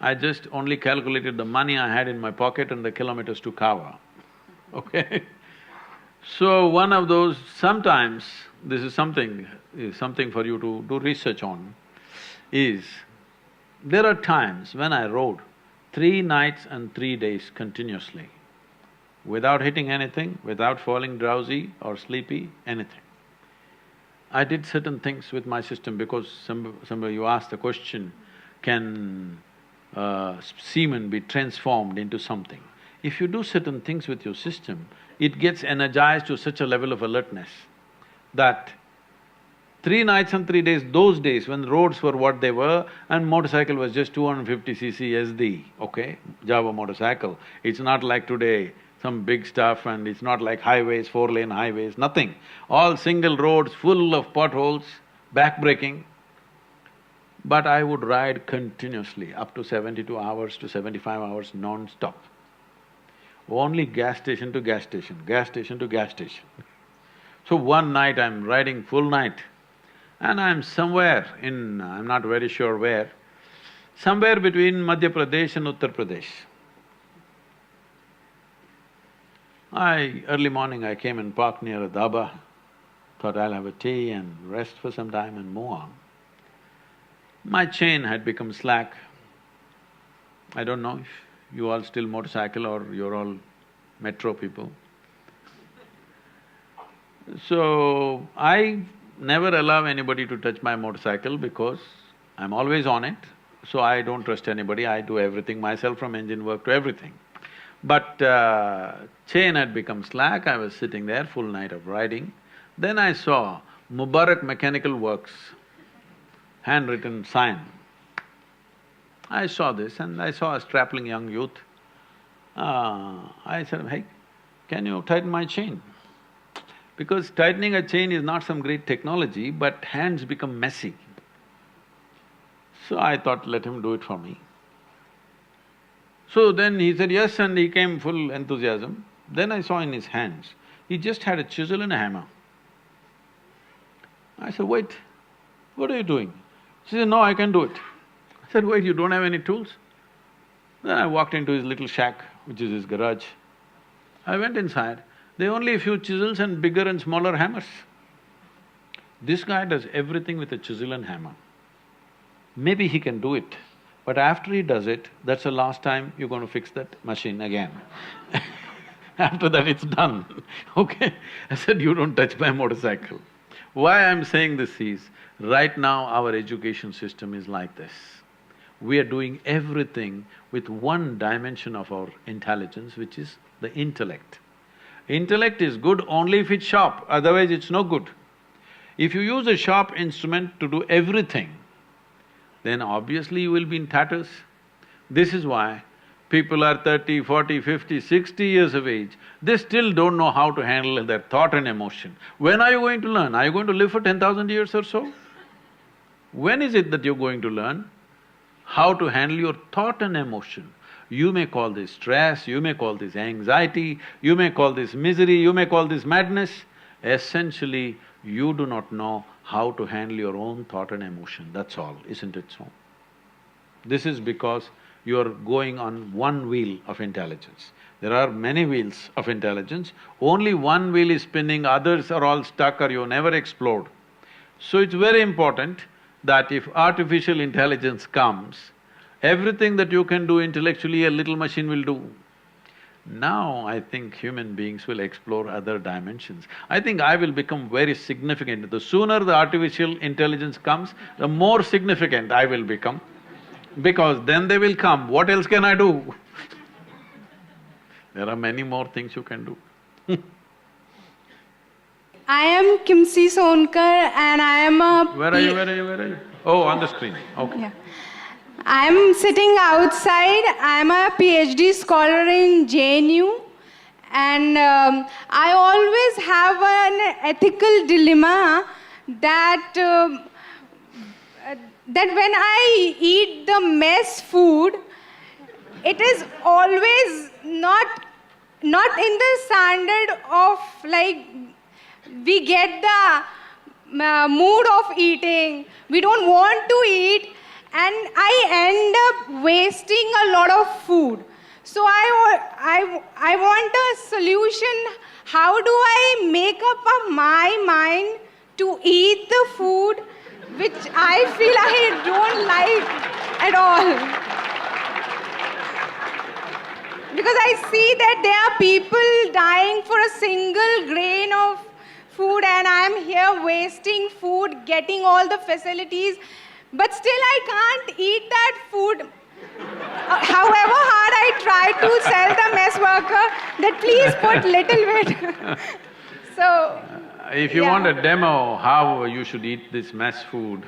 I just only calculated the money I had in my pocket and the kilometers to cover, okay? So one of those… sometimes, this is something for you to do research on, is there are times when I rode 3 nights and 3 days continuously, without hitting anything, without falling drowsy or sleepy, anything. I did certain things with my system, because somebody you asked the question, can semen be transformed into something? If you do certain things with your system, it gets energized to such a level of alertness that 3 nights and 3 days, those days when roads were what they were and motorcycle was just 250cc SD, okay, Java motorcycle. It's not like today, some big stuff, and it's not like highways, 4-lane highways, nothing. All single roads full of potholes, backbreaking. But I would ride continuously up to 72 hours to 75 hours non-stop. Only gas station to gas station, gas station to gas station. So one night I'm riding full night and I'm somewhere in… I'm not very sure where, somewhere between Madhya Pradesh and Uttar Pradesh. Early morning I came and parked near a dhaba, thought I'll have a tea and rest for some time and move on. My chain had become slack. I don't know if you all still motorcycle or you're all metro people. So, I never allow anybody to touch my motorcycle because I'm always on it, so I don't trust anybody, I do everything myself from engine work to everything. But chain had become slack, I was sitting there, full night of riding. Then I saw Mubarak Mechanical Works, handwritten sign. I saw this and I saw a strapping young youth. I said, hey, can you tighten my chain? Because tightening a chain is not some great technology, but hands become messy. So I thought, let him do it for me. So then he said yes and he came full enthusiasm. Then I saw in his hands, he just had a chisel and a hammer. I said, wait, what are you doing? She said, no, I can do it. I said, wait, you don't have any tools? Then I walked into his little shack, which is his garage. I went inside, there are only a few chisels and bigger and smaller hammers. This guy does everything with a chisel and hammer. Maybe he can do it, but after he does it, that's the last time you're going to fix that machine again. After that, it's done, okay? I said, you don't touch my motorcycle. Why I'm saying this is, right now our education system is like this. We are doing everything with one dimension of our intelligence, which is the intellect. Intellect is good only if it's sharp, otherwise it's no good. If you use a sharp instrument to do everything, then obviously you will be in tatters. This is why people are 30, 40, 50, 60 years of age, they still don't know how to handle their thought and emotion. When are you going to learn? Are you going to live for 10,000 years or so? When is it that you're going to learn how to handle your thought and emotion? You may call this stress, you may call this anxiety, you may call this misery, you may call this madness. Essentially, you do not know how to handle your own thought and emotion, that's all, isn't it so? This is because you're going on one wheel of intelligence. There are many wheels of intelligence, only one wheel is spinning, others are all stuck or you never explode. So it's very important that if artificial intelligence comes, everything that you can do intellectually, a little machine will do. Now I think human beings will explore other dimensions. I think I will become very significant. The sooner the artificial intelligence comes, the more significant I will become, because then they will come, what else can I do? There are many more things you can do. I am Kimsi Sonkar and I am a… Where are you? Oh, on the screen, okay. Yeah. I am sitting outside, I am a PhD scholar in JNU and I always have an ethical dilemma that when I eat the mess food, it is always not in the standard of like, we get the mood of eating, we don't want to eat, and I end up wasting a lot of food. So I want a solution. How do I make up my mind to eat the food which I feel I don't like at all? Because I see that there are people dying for a single grain of food and I am here wasting food, getting all the facilities, but still I can't eat that food. However hard I try to sell the mess worker that please put little bit. So, if you want a demo how you should eat this mess food,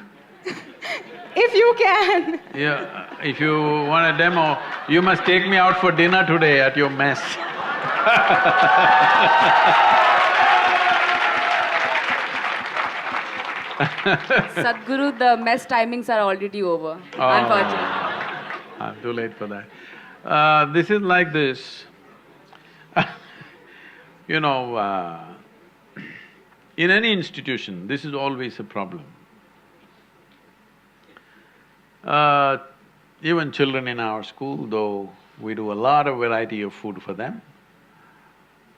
if you can. yeah, if you want a demo, you must take me out for dinner today at your mess. Sadhguru, the mess timings are already over, unfortunately. I'm too late for that. This is like this. You know, In any institution, this is always a problem. Even children in our school, though we do a lot of variety of food for them,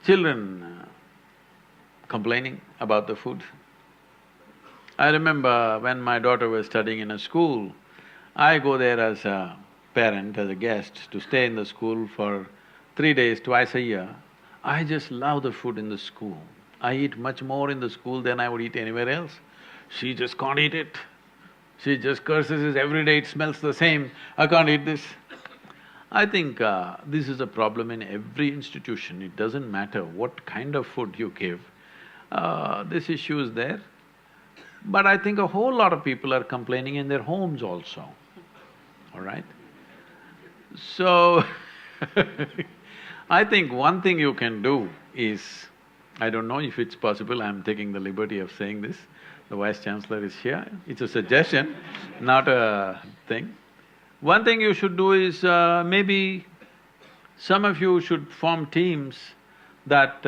children complaining about the food. I remember when my daughter was studying in a school, I go there as a parent, as a guest, to stay in the school for 3 days, twice a year. I just love the food in the school. I eat much more in the school than I would eat anywhere else. She just can't eat it. She just curses it every day, it smells the same, I can't eat this. I think this is a problem in every institution, it doesn't matter what kind of food you give, this issue is there. But I think a whole lot of people are complaining in their homes also, all right? So I think one thing you can do is, I don't know if it's possible, I'm taking the liberty of saying this, the Vice-Chancellor is here, it's a suggestion, not a thing. One thing you should do is, maybe some of you should form teams that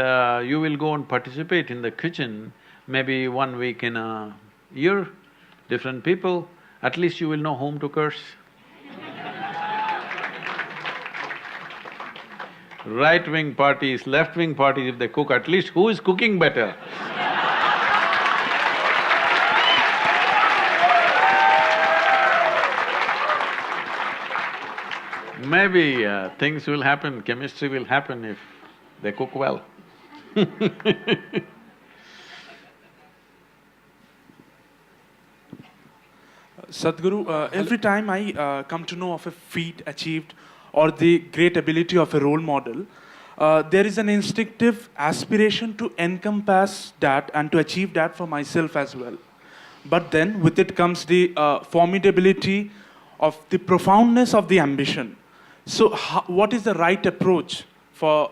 you will go and participate in the kitchen, maybe 1 week in a year, different people, at least you will know whom to curse. Right-wing parties, left-wing parties, if they cook, at least who is cooking better? Maybe things will happen, chemistry will happen if they cook well. Sadhguru, every time I come to know of a feat achieved or the great ability of a role model, there is an instinctive aspiration to encompass that and to achieve that for myself as well. But then with it comes the formidability of the profoundness of the ambition. So what is the right approach for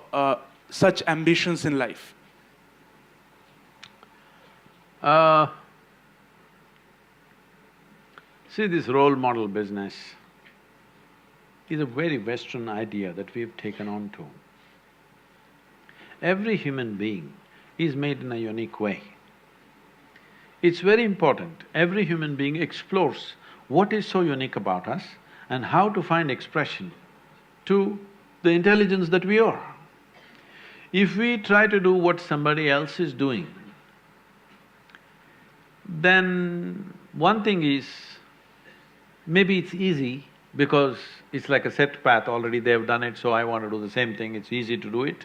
such ambitions in life? See, this role model business is a very Western idea that we've taken on to. Every human being is made in a unique way. It's very important, every human being explores what is so unique about us and how to find expression to the intelligence that we are. If we try to do what somebody else is doing, then one thing is, maybe it's easy because it's like a set path, already they've done it, so I want to do the same thing, it's easy to do it.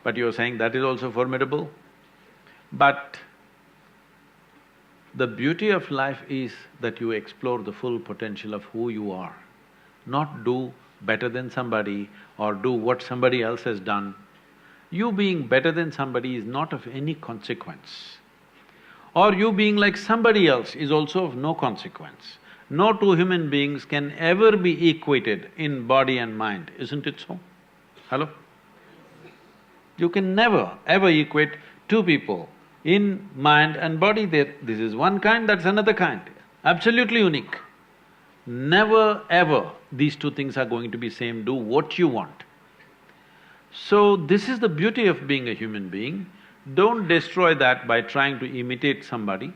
But you're saying that is also formidable. But the beauty of life is that you explore the full potential of who you are, not do better than somebody or do what somebody else has done. You being better than somebody is not of any consequence. Or you being like somebody else is also of no consequence. No two human beings can ever be equated in body and mind, isn't it so? Hello? You can never ever equate two people in mind and body. This is one kind, that's another kind, absolutely unique. Never ever these two things are going to be same, do what you want. So this is the beauty of being a human being. Don't destroy that by trying to imitate somebody.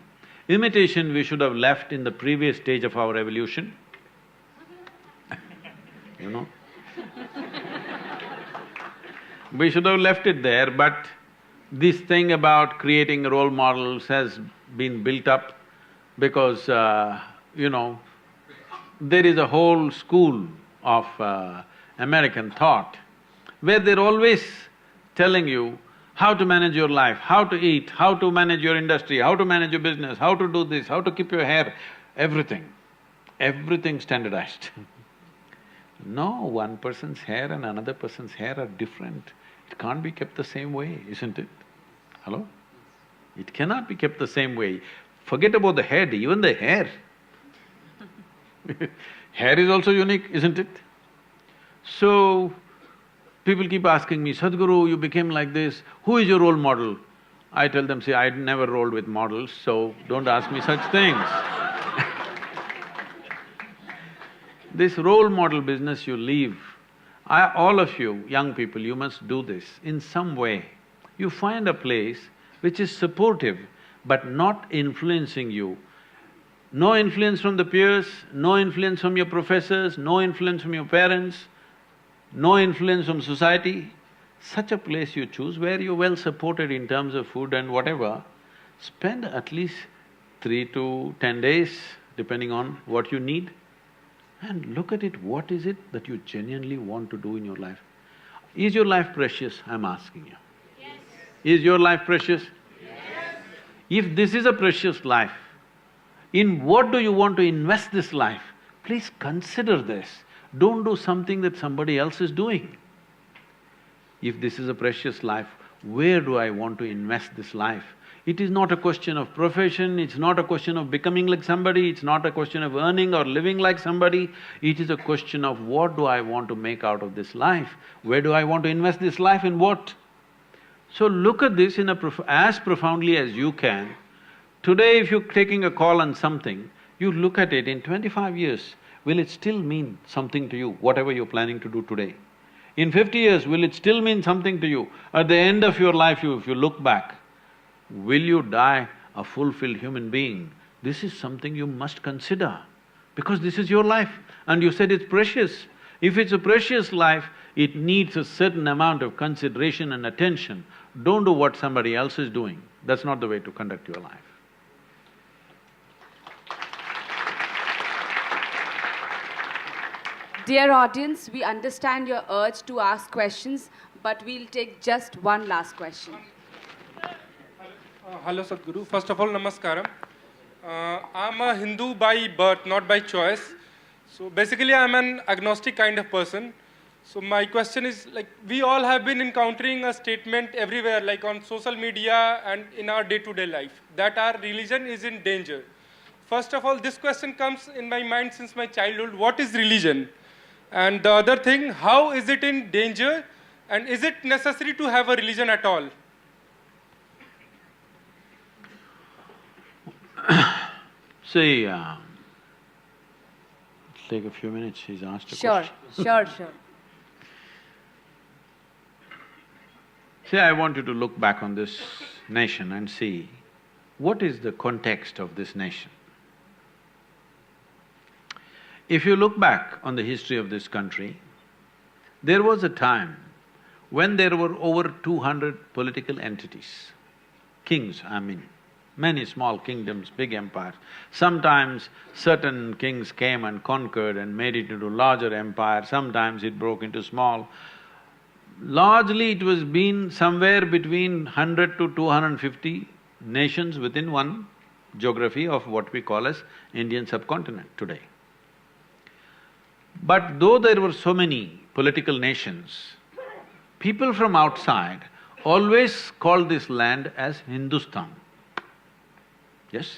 Imitation we should have left in the previous stage of our evolution. You know? We should have left it there, but this thing about creating role models has been built up because, you know, there is a whole school of American thought where they're always telling you how to manage your life, how to eat, how to manage your industry, how to manage your business, how to do this, how to keep your hair, everything standardized. No, one person's hair and another person's hair are different. It can't be kept the same way, isn't it? Hello? It cannot be kept the same way. Forget about the head, even the hair. Hair is also unique, isn't it? So, people keep asking me, Sadhguru, you became like this, who is your role model? I tell them, see, I never rolled with models, so don't ask me such things. This role model business you leave, all of you, young people, you must do this in some way. You find a place which is supportive but not influencing you. No influence from the peers, no influence from your professors, no influence from your parents, no influence from society. Such a place you choose where you're well supported in terms of food and whatever. Spend at least 3 to 10 days, depending on what you need, and look at it, what is it that you genuinely want to do in your life? Is your life precious? I'm asking you. Yes. Is your life precious? Yes. If this is a precious life, in what do you want to invest this life? Please consider this. Don't do something that somebody else is doing. If this is a precious life, where do I want to invest this life? It is not a question of profession, it's not a question of becoming like somebody, it's not a question of earning or living like somebody. It is a question of what do I want to make out of this life? Where do I want to invest this life, in what? So look at this in as profoundly as you can. Today if you're taking a call on something, you look at it, in 25 years, will it still mean something to you, whatever you're planning to do today? In 50 years, will it still mean something to you? At the end of your life, if you look back, will you die a fulfilled human being? This is something you must consider, because this is your life and you said it's precious. If it's a precious life, it needs a certain amount of consideration and attention. Don't do what somebody else is doing. That's not the way to conduct your life. Dear audience, we understand your urge to ask questions, but we'll take just one last question. Hello Sadhguru. First of all, namaskaram. I'm a Hindu by birth, not by choice. So basically I'm an agnostic kind of person. So my question is, like, we all have been encountering a statement everywhere, like on social media and in our day-to-day life, that our religion is in danger. First of all, this question comes in my mind since my childhood: what is religion? And the other thing, how is it in danger? And is it necessary to have a religion at all? See, take a few minutes, he's asked a question. Sure. See, I want you to look back on this nation and see what is the context of this nation. If you look back on the history of this country, there was a time when there were over 200 political entities, kings, I mean, many small kingdoms, big empires. Sometimes certain kings came and conquered and made it into larger empire, sometimes it broke into small. Largely it was been somewhere between 100 to 250 nations within one geography of what we call as Indian subcontinent today. But though there were so many political nations, people from outside always called this land as Hindustan. Yes?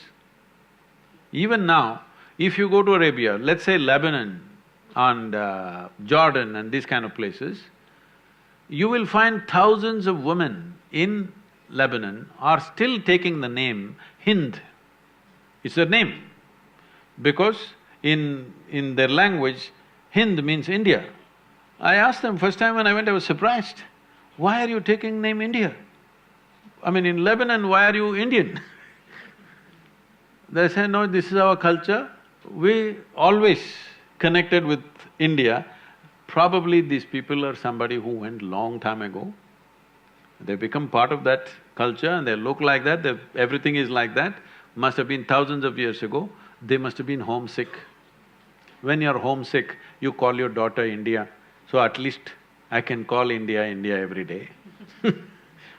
Even now, if you go to Arabia, let's say Lebanon and Jordan and these kind of places, you will find thousands of women in Lebanon are still taking the name Hind. It's their name, because in their language, Hind means India. I asked them, first time when I went, I was surprised. Why are you taking name India? I mean, in Lebanon, why are you Indian? They said, no, this is our culture. We always connected with India. Probably these people are somebody who went long time ago. They become part of that culture and they look like that, everything is like that. Must have been thousands of years ago. They must have been homesick. When you're homesick, you call your daughter India. So at least I can call India, India every day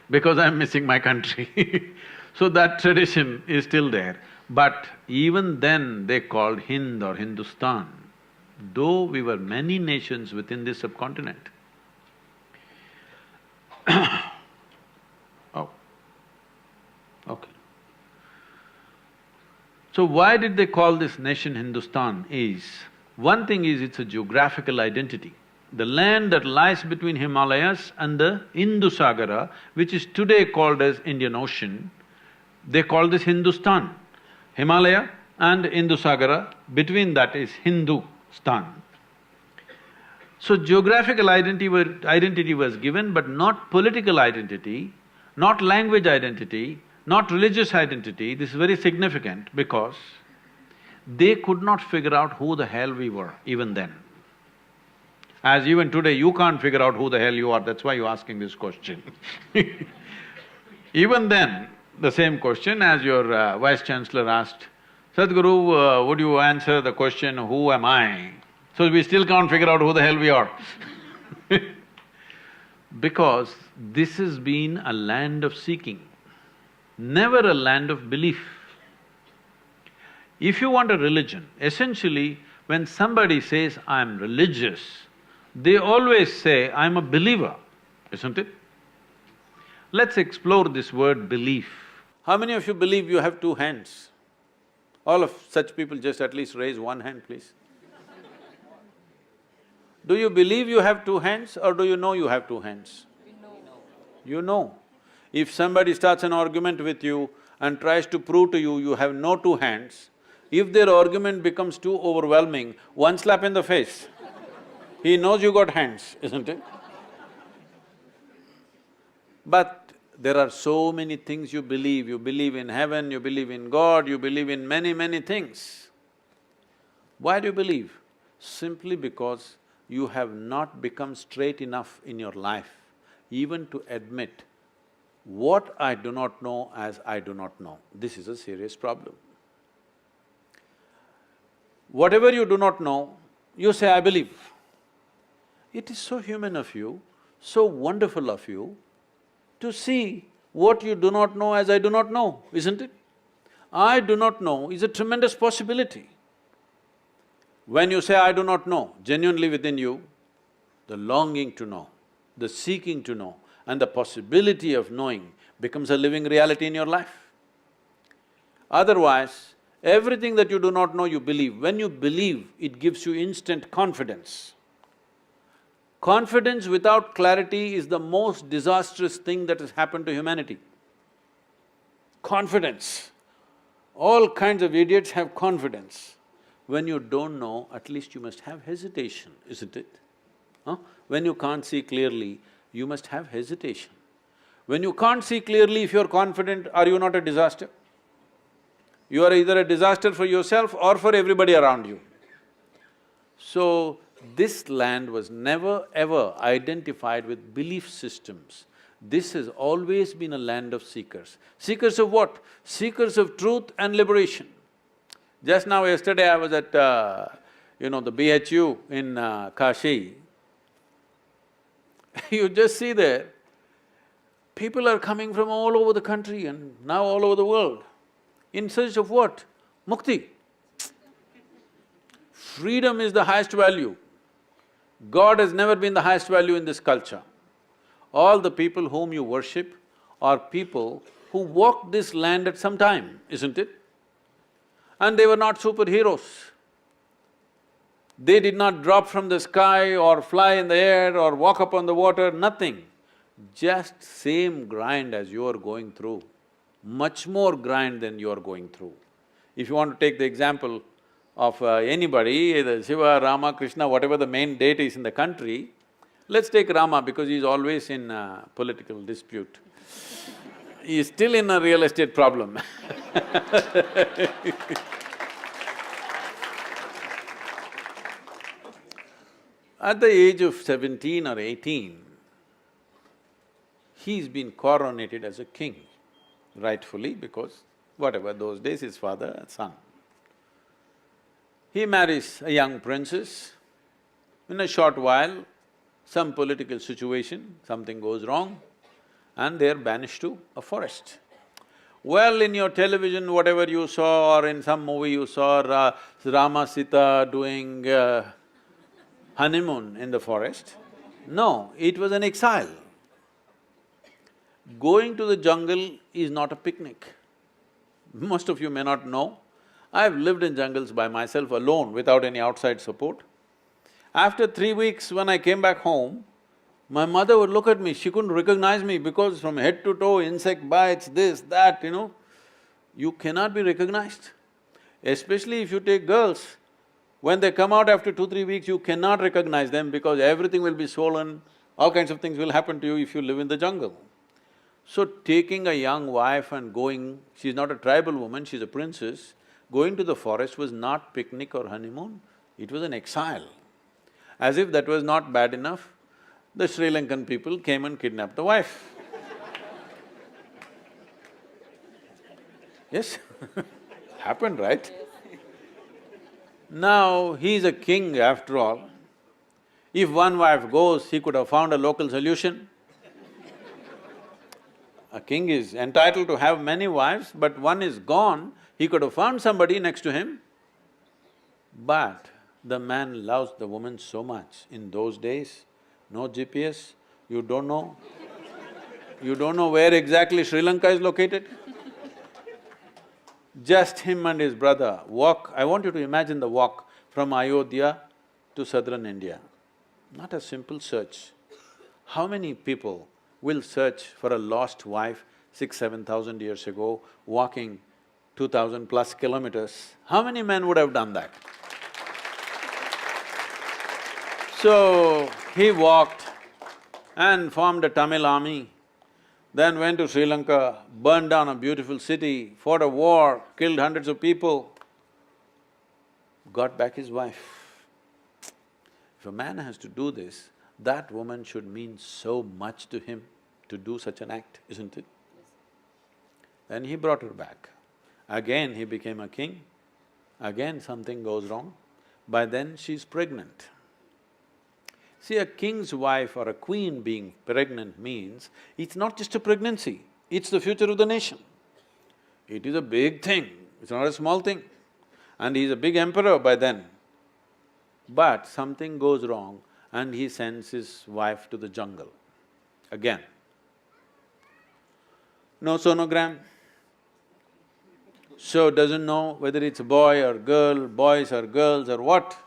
because I'm missing my country So that tradition is still there. But even then they called Hind or Hindustan, though we were many nations within this subcontinent. Oh, okay. So why did they call this nation Hindustan is, one thing is it's a geographical identity. The land that lies between Himalayas and the Indus-Sagara, which is today called as Indian Ocean, they call this Hindustan. Himalaya and Indus-Sagara, between that is Hindustan. So geographical identity was given, but not political identity, not language identity, not religious identity. This is very significant because they could not figure out who the hell we were even then. As even today, you can't figure out who the hell you are, that's why you're asking this question. Even then, the same question as your Vice-Chancellor asked, Sadhguru, would you answer the question, who am I? So we still can't figure out who the hell we are. Because this has been a land of seeking, never a land of belief. If you want a religion, essentially, when somebody says, I'm religious, they always say, I'm a believer, isn't it? Let's explore this word belief. How many of you believe you have two hands? All of such people just at least raise one hand, please. Do you believe you have two hands or do you know you have two hands? You know. If somebody starts an argument with you and tries to prove to you you have no two hands, if their argument becomes too overwhelming, one slap in the face, he knows you got hands, isn't it? But there are so many things you believe in heaven, you believe in God, you believe in many things. Why do you believe? Simply because you have not become straight enough in your life even to admit what I do not know as I do not know. This is a serious problem. Whatever you do not know, you say, I believe. It is so human of you, so wonderful of you to see what you do not know as I do not know, isn't it? I do not know is a tremendous possibility. When you say, I do not know, genuinely within you, the longing to know, the seeking to know and the possibility of knowing becomes a living reality in your life. Otherwise, everything that you do not know, you believe. When you believe, it gives you instant confidence. Confidence without clarity is the most disastrous thing that has happened to humanity. Confidence. All kinds of idiots have confidence. When you don't know, at least you must have hesitation, isn't it? Huh? When you can't see clearly, you must have hesitation. When you can't see clearly, if you're confident, are you not a disaster? You are either a disaster for yourself or for everybody around you. So, this land was never ever identified with belief systems. This has always been a land of seekers. Seekers of what? Seekers of truth and liberation. Just now, yesterday I was at, the BHU in Kashi. You just see there, people are coming from all over the country and now all over the world. In search of what? Mukti. Freedom is the highest value. God has never been the highest value in this culture. All the people whom you worship are people who walked this land at some time, isn't it? And they were not superheroes. They did not drop from the sky or fly in the air or walk upon the water, nothing. Just same grind as you are going through, much more grind than you are going through. If you want to take the example of anybody, either Shiva, Rama, Krishna, whatever the main deity is in the country, let's take Rama because he's always in political dispute. He's still in a real estate problem. At the age of 17 or 18, he's been coronated as a king, rightfully, because whatever, those days his father and son. He marries a young princess. In a short while, some political situation, something goes wrong, and they're banished to a forest. Well, in your television, whatever you saw, or in some movie you saw Rama Sita doing honeymoon in the forest. No, it was an exile. Going to the jungle is not a picnic. Most of you may not know, I've lived in jungles by myself alone without any outside support. After 3 weeks, when I came back home, my mother would look at me, she couldn't recognize me because from head to toe, insect bites, this, that, you cannot be recognized. Especially if you take girls, when they come out after 2-3 weeks, you cannot recognize them because everything will be swollen, all kinds of things will happen to you if you live in the jungle. So taking a young wife and going, she's not a tribal woman, she's a princess, going to the forest was not picnic or honeymoon, it was an exile. As if that was not bad enough, the Sri Lankan people came and kidnapped the wife. Yes, happened, right? Now, he's a king after all. If one wife goes, he could have found a local solution. A king is entitled to have many wives, but one is gone, he could have found somebody next to him. But the man loves the woman so much. In those days, no GPS, you don't know where exactly Sri Lanka is located. Just him and his brother walk, I want you to imagine the walk from Ayodhya to southern India. Not a simple search. How many people will search for a lost wife 6,000–7,000 years ago, walking 2,000 plus kilometers? How many men would have done that? So, he walked and formed a Tamil army, then went to Sri Lanka, burned down a beautiful city, fought a war, killed hundreds of people, got back his wife. If a man has to do this, that woman should mean so much to him to do such an act, isn't it? Then he brought her back. Again he became a king, again something goes wrong. By then she's pregnant. See, a king's wife or a queen being pregnant means it's not just a pregnancy, it's the future of the nation. It is a big thing, it's not a small thing. And he's a big emperor by then. But something goes wrong and he sends his wife to the jungle again. No sonogram, so doesn't know whether it's a boy or girl, boys or girls or what.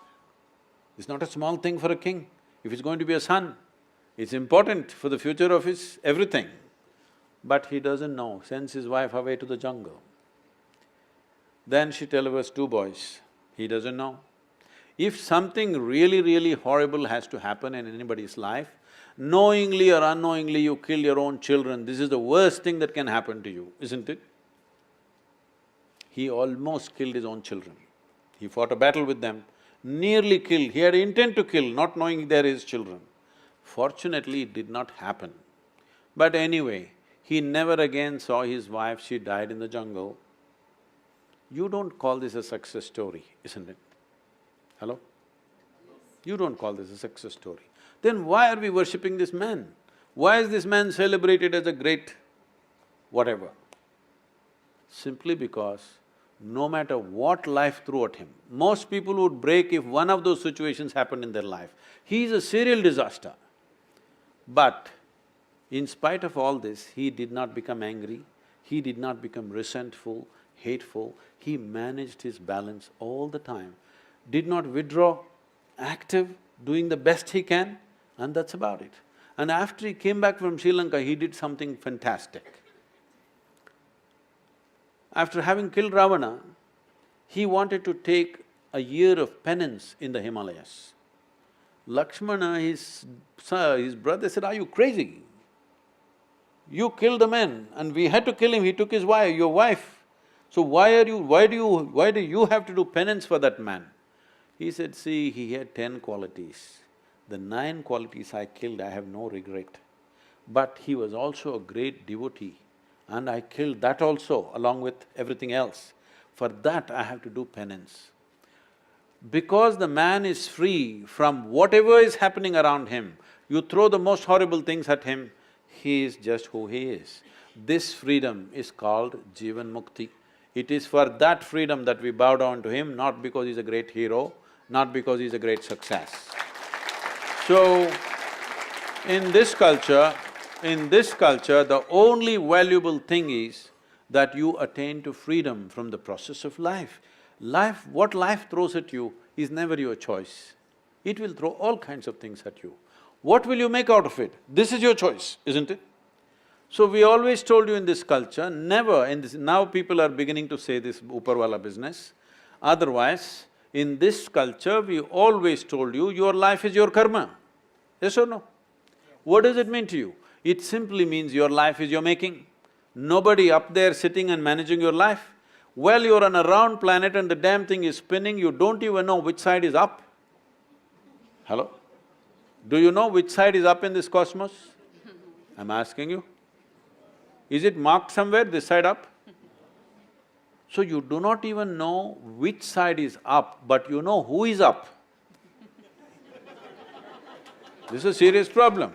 It's not a small thing for a king. If it's going to be a son, it's important for the future of his everything. But he doesn't know, sends his wife away to the jungle. Then she delivers 2 boys, he doesn't know. If something really horrible has to happen in anybody's life, knowingly or unknowingly you kill your own children, this is the worst thing that can happen to you, isn't it? He almost killed his own children. He fought a battle with them, nearly killed, he had intent to kill, not knowing they're his children. Fortunately, it did not happen. But anyway, he never again saw his wife, she died in the jungle. You don't call this a success story, isn't it? Hello? You don't call this a success story. Then why are we worshipping this man? Why is this man celebrated as a great whatever? Simply because no matter what life threw at him, most people would break if one of those situations happened in their life. He is a serial disaster. But in spite of all this, he did not become angry, he did not become resentful, hateful, he managed his balance all the time, did not withdraw, active, doing the best he can, and that's about it. And after he came back from Sri Lanka, he did something fantastic. After having killed Ravana, he wanted to take a year of penance in the Himalayas. Lakshmana, his brother said, "Are you crazy? You killed the man and we had to kill him, he took his wife, your wife. So why do you have to do penance for that man?" He said, "See, he had 10 qualities. The 9 qualities I killed, I have no regret. But he was also a great devotee and I killed that also along with everything else. For that I have to do penance." Because the man is free from whatever is happening around him, you throw the most horrible things at him, he is just who he is. This freedom is called Jivan Mukti. It is for that freedom that we bow down to him, not because he's a great hero, not because he's a great success. So, in this culture, the only valuable thing is that you attain to freedom from the process of life. What life throws at you is never your choice. It will throw all kinds of things at you. What will you make out of it? This is your choice, isn't it? So we always told you in this culture, never in this… now people are beginning to say this Uparwala business. Otherwise, in this culture, we always told you, your life is your karma. Yes or no? What does it mean to you? It simply means your life is your making. Nobody up there sitting and managing your life. Well, you're on a round planet and the damn thing is spinning, you don't even know which side is up. Hello? Do you know which side is up in this cosmos? I'm asking you. Is it marked somewhere, this side up? So you do not even know which side is up, but you know who is up. This is a serious problem.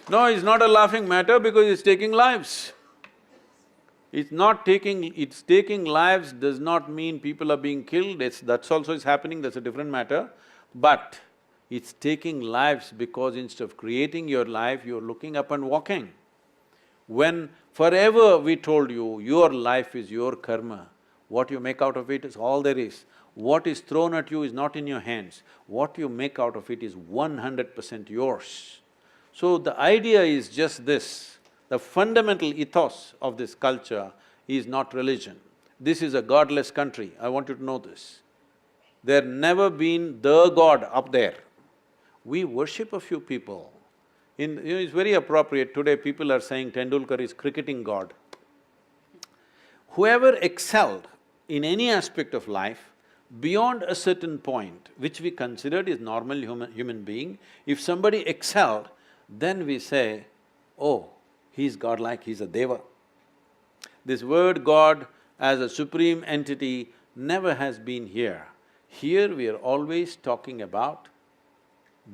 No, it's not a laughing matter because it's taking lives. It's taking lives does not mean people are being killed, that's also is happening, that's a different matter. But it's taking lives because instead of creating your life, you're looking up and walking. When forever we told you, your life is your karma, what you make out of it is all there is. What is thrown at you is not in your hands, what you make out of it is 100% yours. So the idea is just this, the fundamental ethos of this culture is not religion. This is a godless country, I want you to know this. There never been the god up there. We worship a few people. It's very appropriate, today people are saying Tendulkar is cricketing god. Whoever excelled in any aspect of life, beyond a certain point, which we considered is normal human being, if somebody excelled, then we say, oh, he's godlike, he's a deva. This word God as a supreme entity never has been here. Here we are always talking about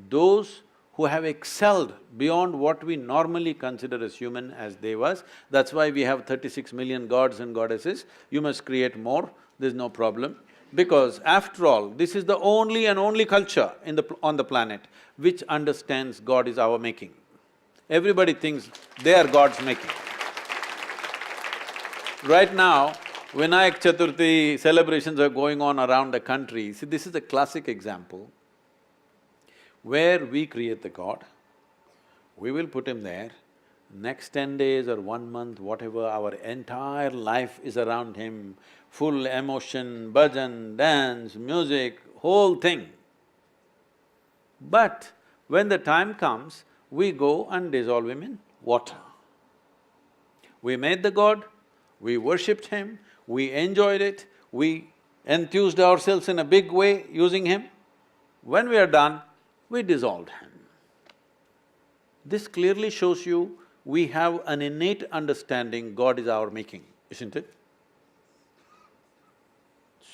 those who have excelled beyond what we normally consider as human, as devas. That's why we have 36 million gods and goddesses. You must create more, there's no problem. Because after all, this is the only and only culture on the planet which understands God is our making. Everybody thinks they are God's making. Right now, Vinayak Chaturthi celebrations are going on around the country. See, this is a classic example where we create the god, we will put him there, next 10 days or 1 month, whatever, our entire life is around him, full emotion, bhajan, dance, music, whole thing. But when the time comes, we go and dissolve him in water. We made the god, we worshipped him, we enjoyed it, we enthused ourselves in a big way using him. When we are done, we dissolved him. This clearly shows you we have an innate understanding God is our making, isn't it?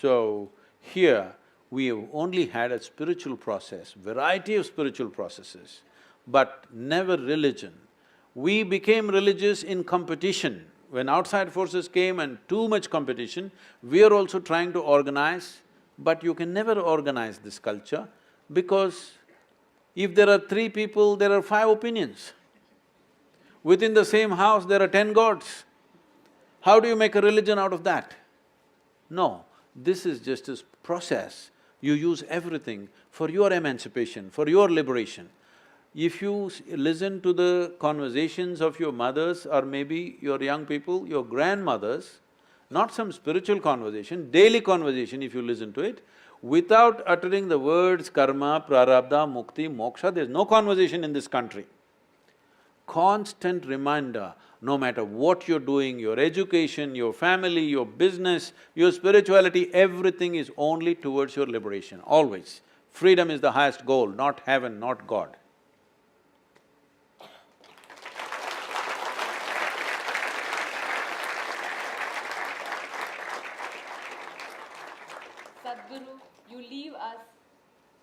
So, here we have only had a spiritual process, variety of spiritual processes, but never religion. We became religious in competition. When outside forces came and too much competition, we are also trying to organize, but you can never organize this culture because if there are 3 people, there are 5 opinions. Within the same house, there are 10 gods. How do you make a religion out of that? No, this is just a process. You use everything for your emancipation, for your liberation. If you listen to the conversations of your mothers or maybe your young people, your grandmothers, not some spiritual conversation, daily conversation if you listen to it, without uttering the words karma, prarabdha, mukti, moksha, there's no conversation in this country. Constant reminder, no matter what you're doing, your education, your family, your business, your spirituality, everything is only towards your liberation, always. Freedom is the highest goal, not heaven, not God. Sadhguru, you leave us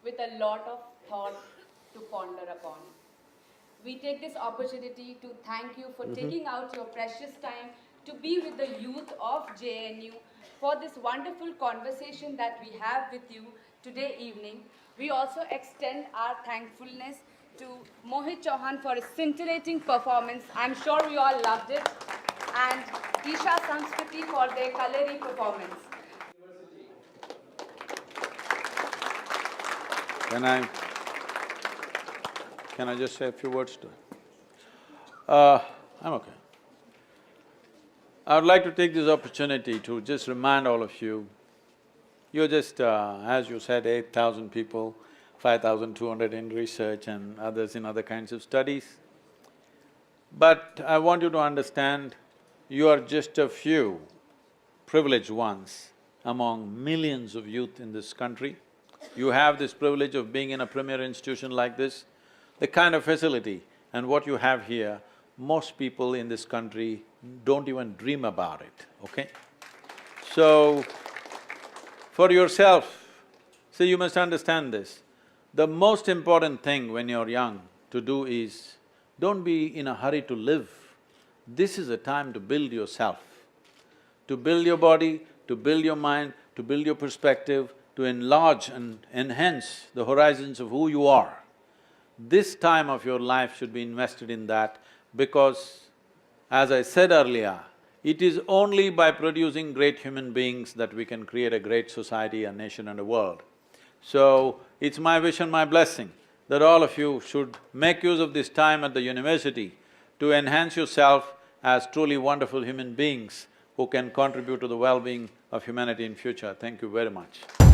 with a lot of thought to ponder upon. We take this opportunity to thank you for taking out your precious time to be with the youth of JNU for this wonderful conversation that we have with you today evening. We also extend our thankfulness to Mohit Chauhan for his scintillating performance. I'm sure we all loved it. And Isha Sanskriti for their Kaleri performance. Can I just say a few words to it? I'm okay. I would like to take this opportunity to just remind all of you, you're just, as you said, 8,000 people, 5,200 in research and others in other kinds of studies. But I want you to understand, you are just a few privileged ones among millions of youth in this country. You have this privilege of being in a premier institution like this. The kind of facility and what you have here, most people in this country don't even dream about it, okay? So, for yourself, see, you must understand this. The most important thing when you're young to do is, don't be in a hurry to live. This is a time to build yourself, to build your body, to build your mind, to build your perspective, to enlarge and enhance the horizons of who you are. This time of your life should be invested in that, because as I said earlier, it is only by producing great human beings that we can create a great society, a nation and a world. So, it's my wish and my blessing that all of you should make use of this time at the university to enhance yourself as truly wonderful human beings who can contribute to the well-being of humanity in future. Thank you very much.